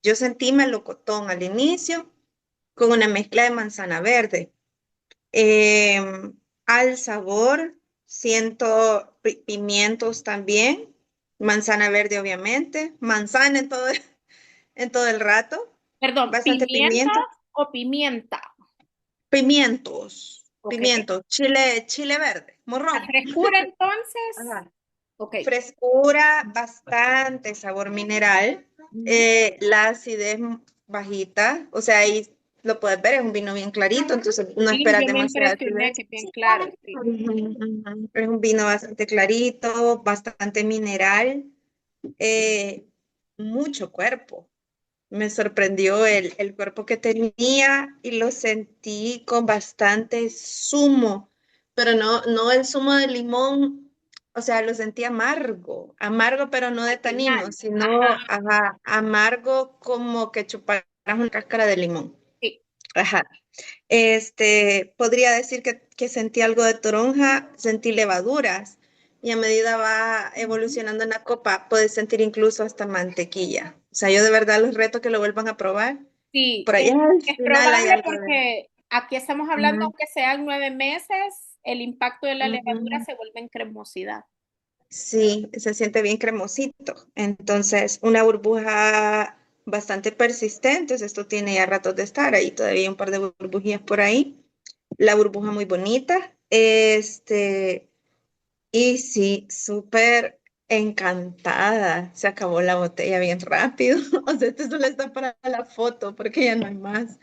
yo sentí melocotón al inicio con una mezcla de manzana verde. Al sabor siento pimientos también, manzana verde obviamente, manzana en todo el rato, Perdón, bastante ¿pimienta pimiento, o pimienta? pimientos, Ok. chile verde, La morrón. frescura entonces. Ajá. Ok. Frescura, bastante sabor mineral, Ujú. la acidez bajita, o sea, ahí lo puedes ver, es un vino bien clarito, entonces no Sí, esperas yo me demasiada impresioné acidez. que bien claro, sí. Ujú, ujú. Es un vino bastante clarito, bastante mineral, eh, mucho cuerpo. Me sorprendió el cuerpo que tenía y lo sentí con bastante zumo, pero no el zumo de limón, o sea, lo sentí amargo, amargo pero no de Al tanino, final. sino Ajá. ajá, amargo como que chuparas una cáscara de limón. Sí. Ajá. Podría decir que sentí algo de toronja, sentí levaduras y a medida va Ujú. evolucionando en la copa, puedes sentir incluso hasta mantequilla. O sea, yo de verdad los reto que lo vuelvan a probar. Sí, Por allá al es final hay probable algo de... porque aquí estamos hablando, Ujú, aunque sean 9 meses, el impacto de la levadura ujú. se vuelve en cremosidad. Sí, se siente bien cremosito. Entonces, una burbuja bastante persistente. Esto tiene ya ratos de estar ahí, todavía hay un par de burbujillas por ahí. La burbuja muy bonita. Y sí, súper. encantada. Se acabó la botella bien rápido. O sea, esto solo está para la foto porque ya no hay más.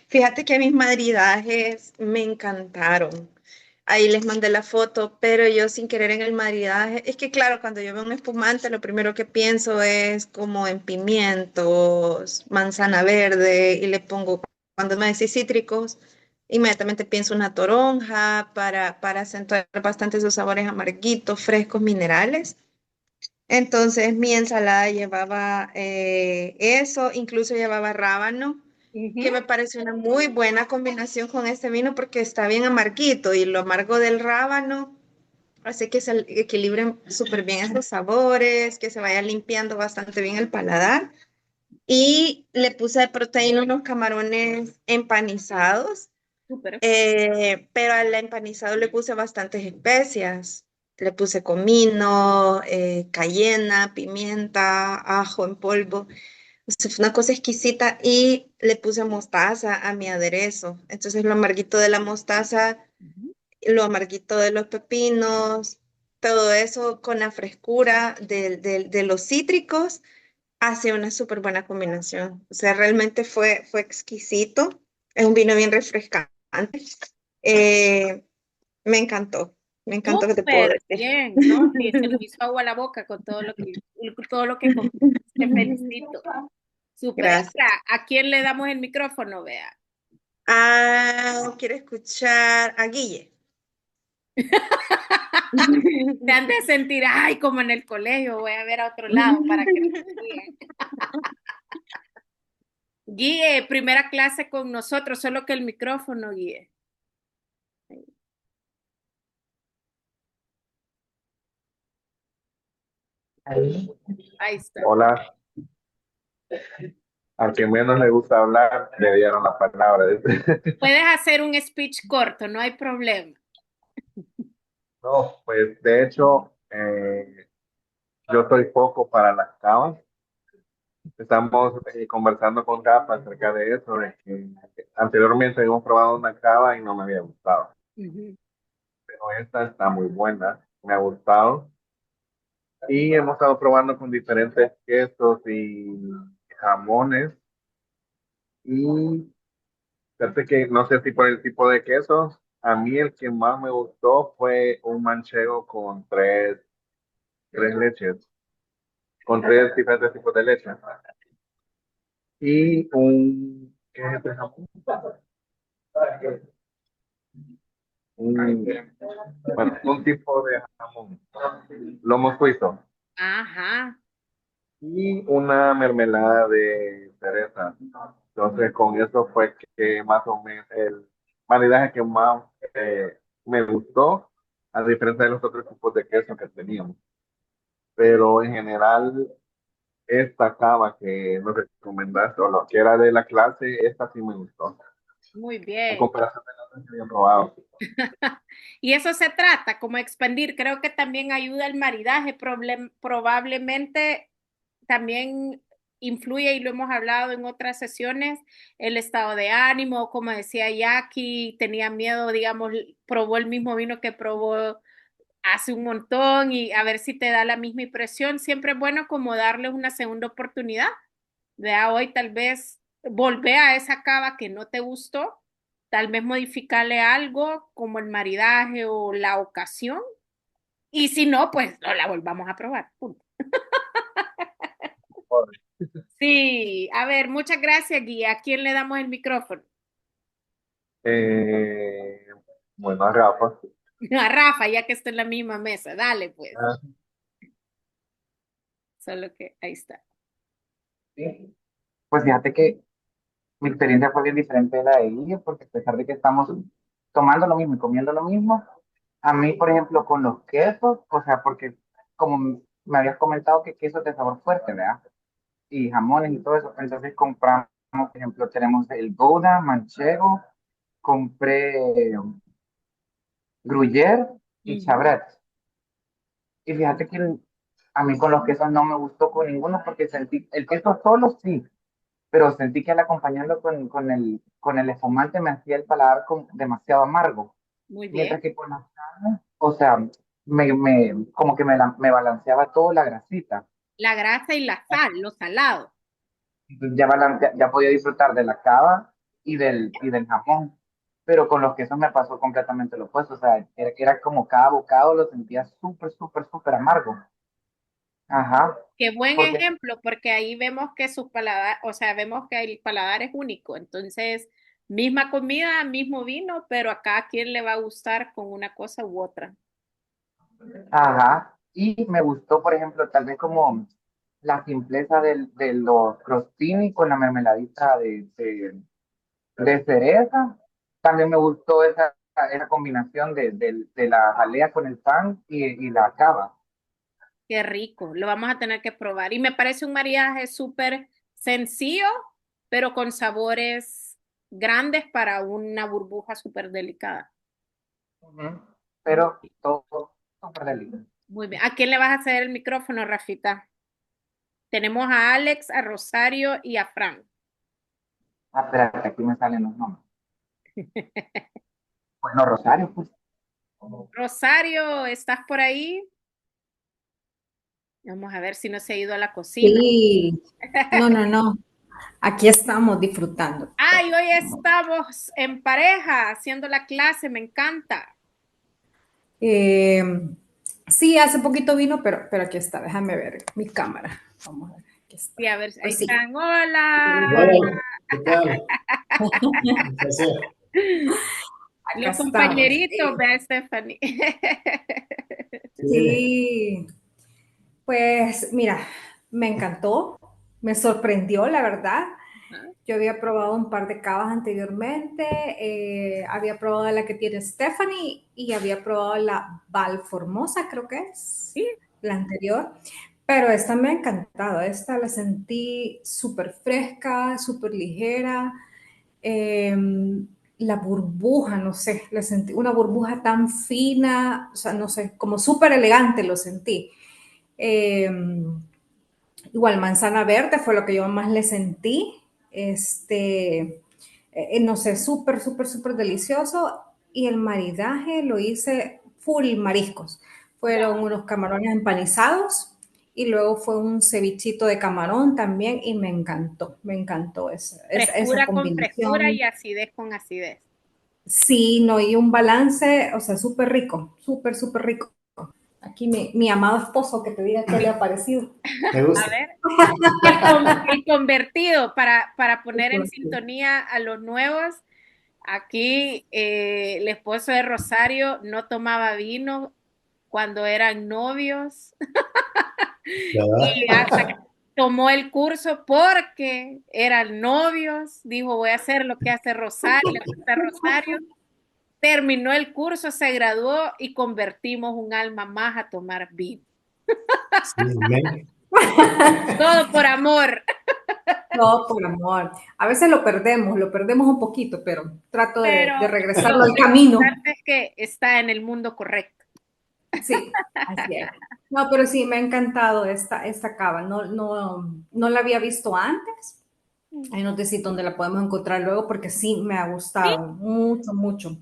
Fíjate que mis maridajes me encantaron. Ahí les mandé la foto, pero yo sin querer en el maridaje, es que claro, cuando yo veo un espumante, lo primero que pienso es como en pimientos, manzana verde, y le pongo, cuando me decís cítricos, inmediatamente pienso una toronja para acentuar bastante esos sabores amarguitos, frescos, minerales. Entonces mi ensalada llevaba eso, incluso llevaba rábano, que me parece una muy buena combinación con este vino porque está bien amarguito y lo amargo del rábano hace que se equilibren súper bien estos sabores, que se vaya limpiando bastante bien el paladar. Y le puse de proteína unos camarones empanizados, Súper. pero al empanizado le puse bastantes especias. Le puse comino, cayena, pimienta, ajo en polvo. O sea, fue una cosa exquisita y le puse mostaza a mi aderezo. Entonces lo amarguito de la mostaza, lo amarguito de los pepinos, todo eso con la frescura de los cítricos hace una súper buena combinación. O sea, realmente fue exquisito. Es un vino bien refrescante. Eh, me encantó que te puedo Súper decir. bien, ¿no? Sí, se nos hizo agua a la boca con todo lo que comiste. Te felicito. Súper. Gracias. Ahora, ¿a quién le damos el micrófono? Vea. Ah, quiero escuchar a Guille. Te han de sentir, ay, como en el colegio, voy a ver a otro lado para que no me digan. Guille, primera clase con nosotros, solo que el micrófono, Guille. Ahí está. Hola, a quien menos le gusta hablar, le dieron la palabra. Puedes hacer un speech corto, no hay problema. No, pues de hecho, yo soy poco para las cavas. Estamos conversando con Rafa acerca de eso, de que anteriormente habíamos probado una cava y no me había gustado, Ujú. pero esta está muy buena, me ha gustado. Y hemos estado probando con diferentes quesos y jamones. Y fíjate que no sé si por el tipo de quesos, a mí el que más me gustó fue un manchego con tres leches, con tres diferentes tipos de leche. Y ¿qué es este jamón? Un, bueno, un tipo de jamón, lomo suizo. Ajá, Y una mermelada de cereza. Entonces, con eso fue que más o menos el maridaje que más me gustó, a diferencia de los otros tipos de queso que teníamos. Pero en general, esta cava que nos recomendaste, o lo que era de la clase, esta sí me gustó. muy En bien. comparación de las otras que había probado. Y eso se trata, como expandir. Creo que también ayuda el maridaje. Probablemente también influye, y lo hemos hablado en otras sesiones, el estado de ánimo. Como decía Jackie, tenía miedo, digamos, probó el mismo vino que probó hace un montón y a ver si te da la misma impresión. Siempre es bueno como darle una segunda oportunidad. Vea, hoy tal vez volver a esa cava que no te gustó, tal vez modificarle algo como el maridaje o la ocasión. Y si no, pues no la volvamos a probar. Punto. Sí, a ver, muchas gracias, Guía. ¿A quién le damos el micrófono? Eh, bueno, a Rafa. A Rafa, ya que está en la misma mesa. Dale, pues. Ah, Solo que ahí está. sí. Pues fíjate que mi experiencia fue bien diferente de la de ella, porque a pesar de que estamos tomando lo mismo y comiendo lo mismo, a mí, por ejemplo, con los quesos, o sea, porque como me habías comentado que quesos de sabor fuerte, ¿verdad? Y jamones y todo eso, entonces compramos, por ejemplo, tenemos el Gouda, Manchego, compré Gruyère y Ujú. Chabret. Y fíjate que a mí con los quesos no me gustó con ninguno porque sentí, el queso solo sí, pero sentí que al acompañarlo con el espumante me hacía el paladar demasiado amargo. Muy Mientras bien. que con las carnes, o sea, como que me balanceaba toda la grasita. La grasa y la sal, lo salado. Entonces ya podía disfrutar de la cava y del jamón. Pero con los quesos me pasó completamente lo opuesto. O sea, era como cada bocado lo sentía súper, súper, súper amargo. Ajá. Qué buen Porque, ejemplo, porque ahí vemos que su paladar, o sea, vemos que el paladar es único. Entonces, misma comida, mismo vino, pero a cada quien le va a gustar con una cosa u otra. ajá. Y me gustó, por ejemplo, tal vez como la simpleza de los crostini con la mermeladita de cereza. También me gustó esa combinación de la jalea con el pan y la cava. Qué rico, lo vamos a tener que probar. Y me parece un maridaje súper sencillo, pero con sabores grandes para una burbuja súper delicada. Ujú. Pero todo súper delicioso. Muy bien. ¿A quién le vas a ceder el micrófono, Rafita? Tenemos a Alex, a Rosario y a Fran. Ah, espérate, aquí me salen los nombres. Bueno, Rosario, pues. Rosario, ¿estás por ahí? Vamos a ver si no se ha ido a la cocina. Sí, no, no, no. Aquí estamos disfrutando. Ay, hoy estamos en pareja haciendo la clase, me encanta. Eh, sí, hace poquito vino, pero aquí está. Déjame ver mi cámara. Vamos a ver. Aquí está. Sí, a ver, ahí Pues sí. están. Hola. Hola, ¿qué tal? Un placer. Acá Los estamos. compañeritos, vea Stephanie. Sí, dime. Sí, pues mira, me encantó, me sorprendió, la verdad. Yo había probado un par de cavas anteriormente, había probado la que tiene Stephanie y había probado la Val Formosa, creo que es Sí, la anterior, pero esta me ha encantado, esta la sentí súper fresca, súper ligera, eh, la burbuja, no sé, la sentí una burbuja tan fina, o sea, no sé, como súper elegante lo sentí. Eh, Igual manzana verde fue lo que yo más le sentí. No sé, súper, súper, súper delicioso. Y el maridaje lo hice full mariscos. Fueron unos camarones empanizados y luego fue un cevichito de camarón también y me encantó esa frescura con frescura combinación. y acidez con acidez. Sí, no, y un balance, o sea, súper rico, súper, súper rico. Aquí mi amado esposo que te diga qué le ha parecido. Me A gusta. ver, el convertido para poner en sintonía a los nuevos. Aquí el esposo de Rosario no tomaba vino cuando eran novios ¿Verdad? y hasta que tomó el curso porque eran novios, dijo voy a hacer lo que hace Rosario, le gusta Rosario, terminó el curso, se graduó y convertimos un alma más a tomar vino. Sí, amén. Todo por amor, No, por amor. A veces lo perdemos un poquito, pero trato pero de regresarlo al lo camino. importante es que está en el mundo correcto. Sí, así es. No, pero sí, me ha encantado esta cava. No, no, no la había visto antes. Ahí no sé si dónde la podemos encontrar luego, porque sí me ha Sí, gustado mucho, mucho.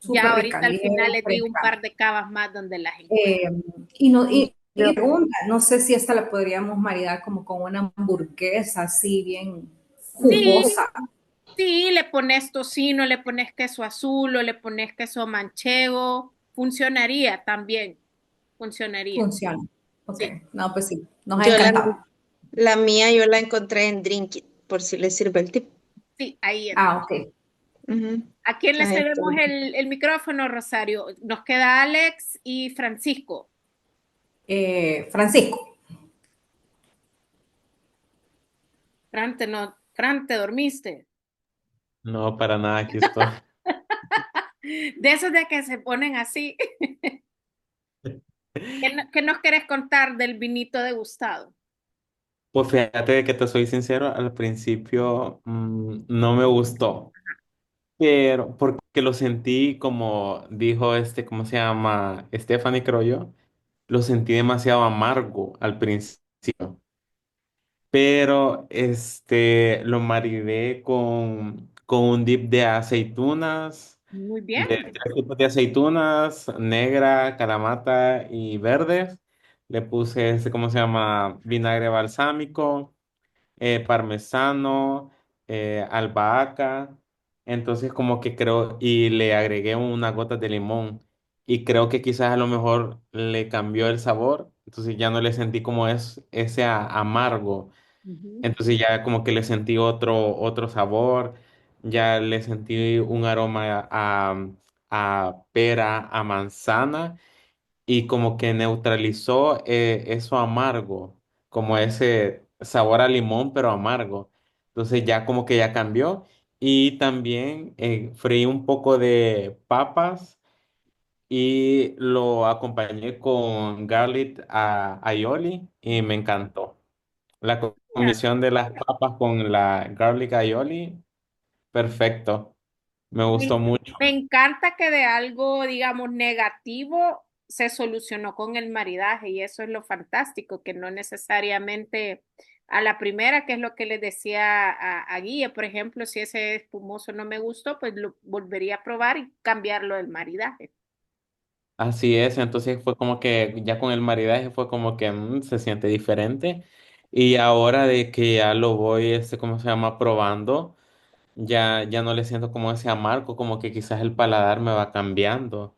ya Súper rica, ahorita al ligera, final les digo un fresca. par de cavas más donde las encuentro. Eh, y, no, Y y pregunta, no sé si esta la podríamos maridar como con una hamburguesa así bien sí, jugosa. sí, le pones tocino, le pones queso azul o le pones queso manchego, funcionaría también, funcionaría. Funciona. Ok, Sí, no, pues sí, nos ha Yo encantado. la mía yo la encontré en Drinkit, por si les sirve el tip. sí, ahí Ah, está. ok. Ujú. ¿A quién le Ahí está. cedemos el micrófono, Rosario? Nos queda Alex y Francisco. Francisco. Fran, ¿te dormiste? No, para nada, aquí estoy. De esos de que se ponen así. ¿Qué nos querés contar del vinito degustado? Pues fíjate que te soy sincero, al principio no me gustó, pero porque lo sentí como dijo ¿cómo se llama? Stephanie, creo yo, lo sentí demasiado amargo al principio, pero lo maridé con un dip de aceitunas, Muy bien. de 3 tipos de aceitunas, negra, calamata y verdes. Le puse, ¿cómo se llama? Vinagre balsámico, parmesano, albahaca. Entonces como que creo, y le agregué unas gotas de limón. Y creo que quizás a lo mejor le cambió el sabor. Entonces ya no le sentí como ese amargo. Ujú. Entonces ya como que le sentí otro sabor. Ya le sentí un aroma a pera, a manzana y como que neutralizó eso amargo, como ese sabor a limón, pero amargo. Entonces ya como que ya cambió. Y también freí un poco de papas y lo acompañé con garlic aioli y me encantó. La combinación de las papas con la garlic aioli, perfecto. Me Me, gustó mucho. me encanta que de algo, digamos, negativo se solucionó con el maridaje y eso es lo fantástico, que no necesariamente a la primera, que es lo que les decía a Guille, por ejemplo, si ese espumoso no me gustó, pues lo volvería a probar y cambiarlo del maridaje. Así es, entonces fue como que ya con el maridaje fue como que se siente diferente y ahora de que ya lo voy, ¿cómo se llama? Probando, ya no le siento como ese amargo, como que quizás el paladar me va cambiando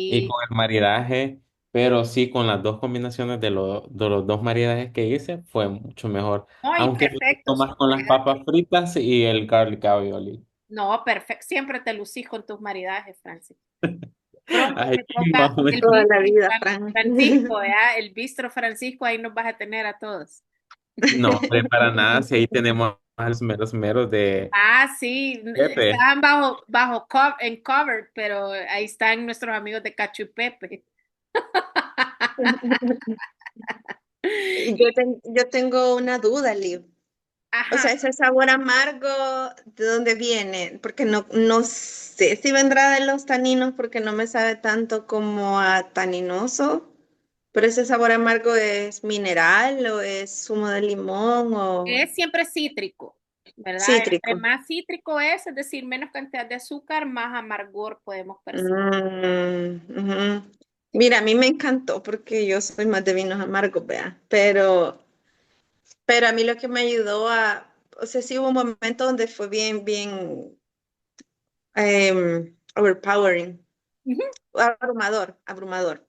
y Sí, con el maridaje, pero sí, con las dos combinaciones de los dos maridajes que hice fue mucho mejor, muy aunque me gustó perfectos. más con las papas fritas y el garlic aioli. No, perfecto. Siempre te lucís con tus maridajes, Francis. Pronto Ay, te toca más o el menos. Toda la bistro vida, Fran. Francisco, ¿ya? El bistro Francisco, ahí nos vas a tener a todos. No, hombre, para nada, si ahí tenemos a los meros meros de Ah, sí, Pepe. estaban en cover, pero ahí están nuestros amigos de Cacho y Pepe. Yo tengo una duda, Liv. O Ajá, sea, ese sabor amargo, ¿de dónde viene? Porque no sé si vendrá de los taninos, porque no me sabe tanto como a taninoso. Pero ese sabor amargo es mineral o es zumo de limón o es siempre cítrico, ¿verdad? Entre cítrico. más cítrico es decir, menos cantidad de azúcar, más amargor podemos percibir. Ujú. Mira, a mí me encantó porque yo soy más de vinos amargos, vea. Pero a mí lo que me ayudó o sea, sí hubo un momento donde fue bien overpowering, Ujú. abrumador.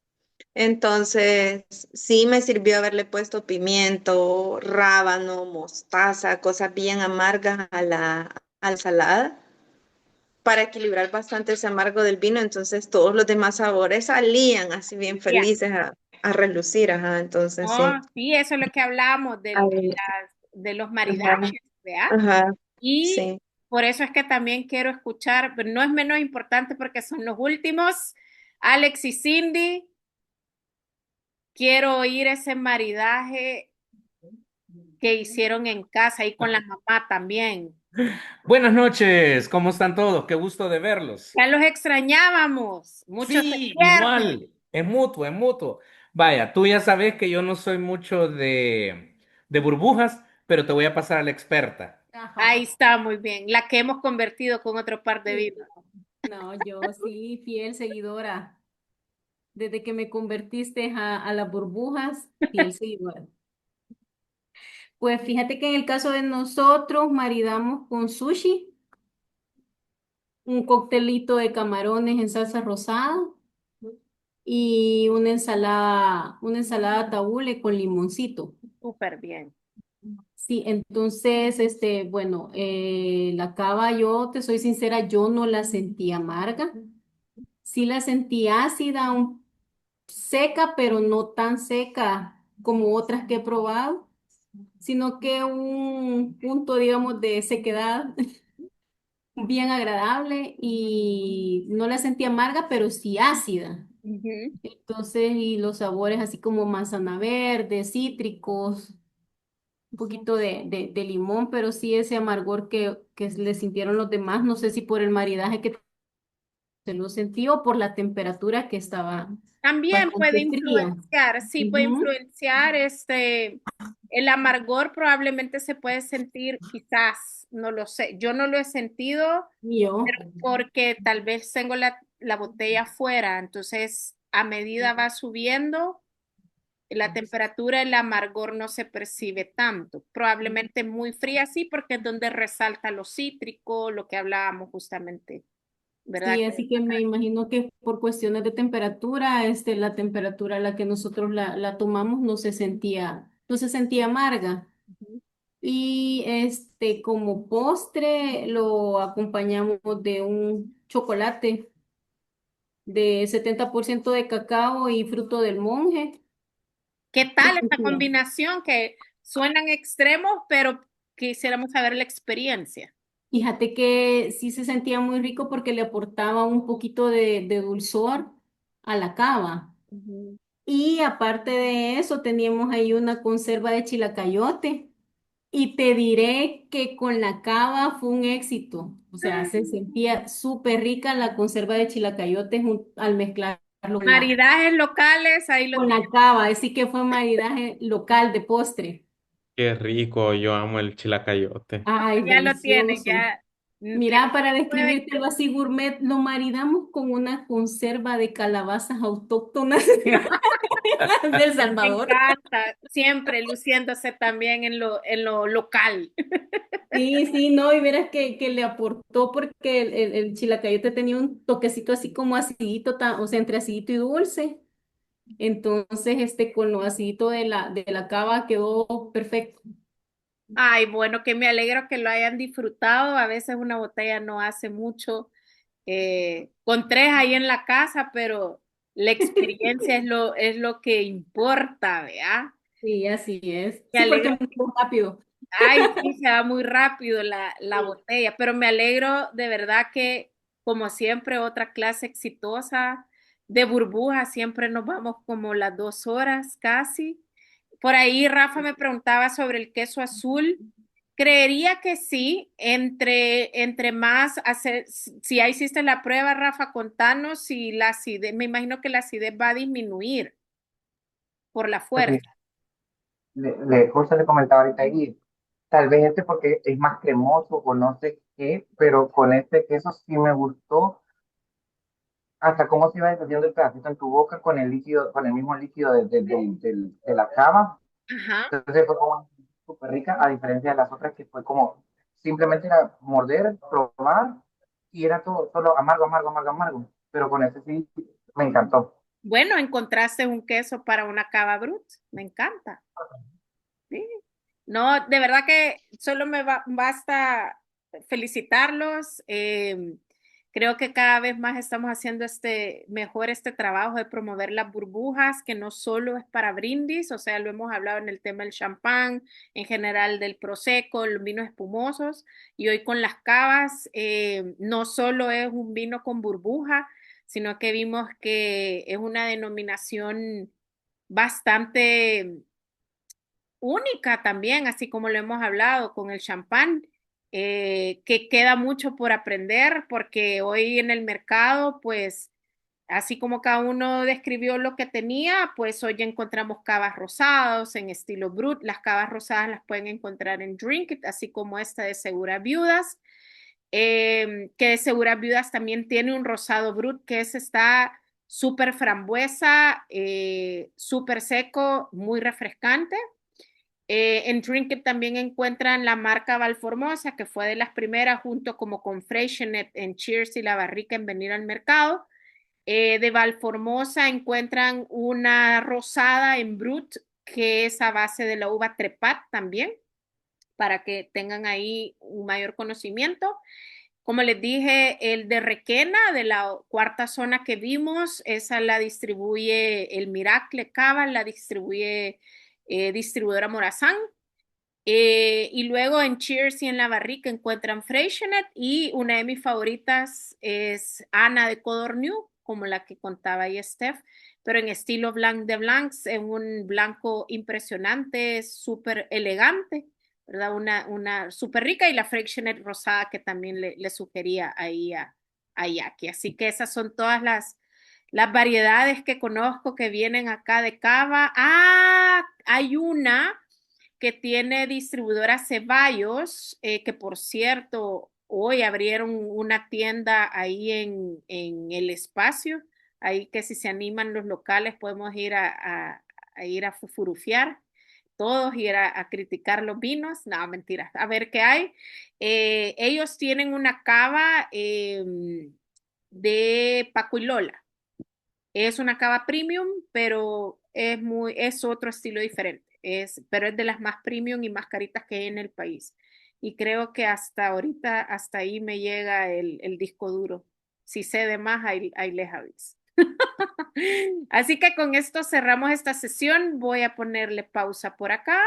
Entonces, sí me sirvió haberle puesto pimiento, rábano, mostaza, cosas bien amargas a la salada para equilibrar bastante ese amargo del vino. Entonces, todos los demás sabores salían así bien Ya. felices a relucir. Ajá, entonces, sí. Oh, sí, eso es lo que hablamos Ay, de los ajá, maridajes, ¿verdad? ajá, Y sí. por eso es que también quiero escuchar, pero no es menos importante porque son los últimos. Alex y Cindy, quiero oír ese maridaje que hicieron en casa y con la mamá también. Buenas noches, ¿cómo están todos? Qué gusto de verlos. Ya los extrañábamos, muchos se Sí, pierden. igual, es mutuo, es mutuo. Vaya, tú ya sabes que yo no soy mucho de burbujas, pero te voy a pasar a la experta. Ahí está, muy bien. La que hemos convertido con otro par de Sí. vidas. No, yo sí, fiel seguidora. Desde que me convertiste a las burbujas, fiel seguidora. Pues fíjate que en el caso de nosotros maridamos con sushi, un coctelito de camarones en salsa rosada y una ensalada tabule con limoncito. Súper bien. Sí, entonces, bueno, la cava, yo te soy sincera, yo no la sentí amarga. Sí la sentí ácida, seca, pero no tan seca como otras que he probado, sino que un punto, digamos, de sequedad bien agradable y no la sentí amarga, pero sí ácida. Ujú. Entonces, y los sabores así como manzana verde, cítricos, un poquito de limón, pero sí ese amargor que le sintieron los demás, no sé si por el maridaje que se lo sentí o por la temperatura que estaba También puede bastante fría. influenciar, sí puede Ujú. influenciar, El amargor probablemente se puede sentir, quizás, no lo sé. Yo no lo he sentido, Yo. pero porque tal vez tengo la botella afuera, entonces a medida va subiendo la temperatura, el amargor no se percibe tanto. Probablemente muy fría, sí, porque es donde resalta lo cítrico, lo que hablábamos justamente, ¿verdad? Sí, así que me imagino que por cuestiones de temperatura, la temperatura a la que nosotros la tomamos no se sentía amarga. Y como postre lo acompañamos de un chocolate de 70% de cacao y fruto del monje. ¿Qué Se tal esta sentía. combinación que suenan extremos, pero quisiéramos saber la experiencia? Fíjate que sí se sentía muy rico porque le aportaba un poquito de dulzor a la cava. Ujú. Y aparte de eso, teníamos ahí una conserva de chilacayote. Y te diré que con la cava fue un éxito. O sea, se sentía súper rica la conserva de chilacayote al mezclarlo Maridajes locales, ahí lo con la tienen. cava. Así que fue maridaje local de postre. Qué rico, yo amo el chilacayote. Ay, Ya lo tienen, delicioso. ya. ¿Qué Mira, para puede? describírtelo así gourmet, lo maridamos con una conserva de calabazas autóctonas del Me Salvador. encanta, siempre luciéndose también en lo local. Sí, sí, no, y verás que le aportó porque el chilacayote tenía un toquecito así como acidito, o sea, entre acidito y dulce. Entonces, con lo acidito de la cava quedó perfecto. Ay, bueno, que me alegro que lo hayan disfrutado. A veces una botella no hace mucho. Con tres ahí en la casa, pero la experiencia es lo que importa, ¿verdad? Sí, así es. Me Sí, porque alegro. es muy rápido. Ay, sí, se va muy rápido la botella, pero me alegro de verdad que, como siempre, otra clase exitosa de burbujas, siempre nos vamos como las 2 horas casi. Por ahí Rafa me preguntaba sobre el queso azul. Creería que sí, entre más hacer, si ya hiciste la prueba, Rafa, contanos si la acidez, me imagino que la acidez va a disminuir por la Pues fuerza. justo le comentaba ahorita ahí, tal vez este porque es más cremoso o no sé qué, pero con este queso sí me gustó hasta cómo se iba deshaciendo el pedacito en tu boca con el líquido, con el mismo líquido de la cava. Ajá. Entonces fue como súper rica, a diferencia de las otras que fue como simplemente era morder, probar y era todo solo amargo, amargo, amargo, amargo. Pero con ese sí me encantó. Bueno, encontraste un queso para una cava brut. Me encanta. Sí. No, de verdad que solo basta felicitarlos. Creo que cada vez más estamos haciendo mejor este trabajo de promover las burbujas, que no solo es para brindis, o sea, lo hemos hablado en el tema del champán, en general del prosecco, los vinos espumosos, y hoy con las cavas, no solo es un vino con burbuja, sino que vimos que es una denominación bastante única también, así como lo hemos hablado con el champán, que queda mucho por aprender porque hoy en el mercado, pues, así como cada uno describió lo que tenía, pues hoy ya encontramos cavas rosados en estilo brut. Las cavas rosadas las pueden encontrar en Drink It, así como esta de Segura Viudas, que de Segura Viudas también tiene un rosado brut que está súper frambuesa, súper seco, muy refrescante. En Trinket también encuentran la marca Valformosa, que fue de las primeras, junto como con Freixenet en Cheers y La Barrica en venir al mercado. De Valformosa encuentran una rosada en Brut, que es a base de la uva Trepat también, para que tengan ahí un mayor conocimiento. Como les dije, el de Requena, de la cuarta zona que vimos, esa la distribuye el Miracle Cava, la distribuye distribuidora Morazán. Y luego en Cheers y en La Barrica encuentran Freixenet y una de mis favoritas es Ana de Codorniu, como la que contaba ahí Steph, pero en estilo Blanc de Blancs, en un blanco impresionante, súper elegante, ¿verdad? Una súper rica y la Freixenet rosada que también le sugería ahí a Jackie. Así que esas son todas las variedades que conozco que vienen acá de cava. Ah, hay una que tiene distribuidora Ceballos, que por cierto, hoy abrieron una tienda ahí en el espacio, ahí que si se animan los locales podemos ir a ir a fufurufiar todos, ir a criticar los vinos, no, mentira, a ver qué hay. Ellos tienen una cava de Paco y Lola. Es una cava premium, pero es otro estilo diferente. Pero es de las más premium y más caritas que hay en el país. Y creo que hasta ahorita, hasta ahí me llega el disco duro. Si sé de más, ahí les aviso. Así que con esto cerramos esta sesión. Voy a ponerle pausa por acá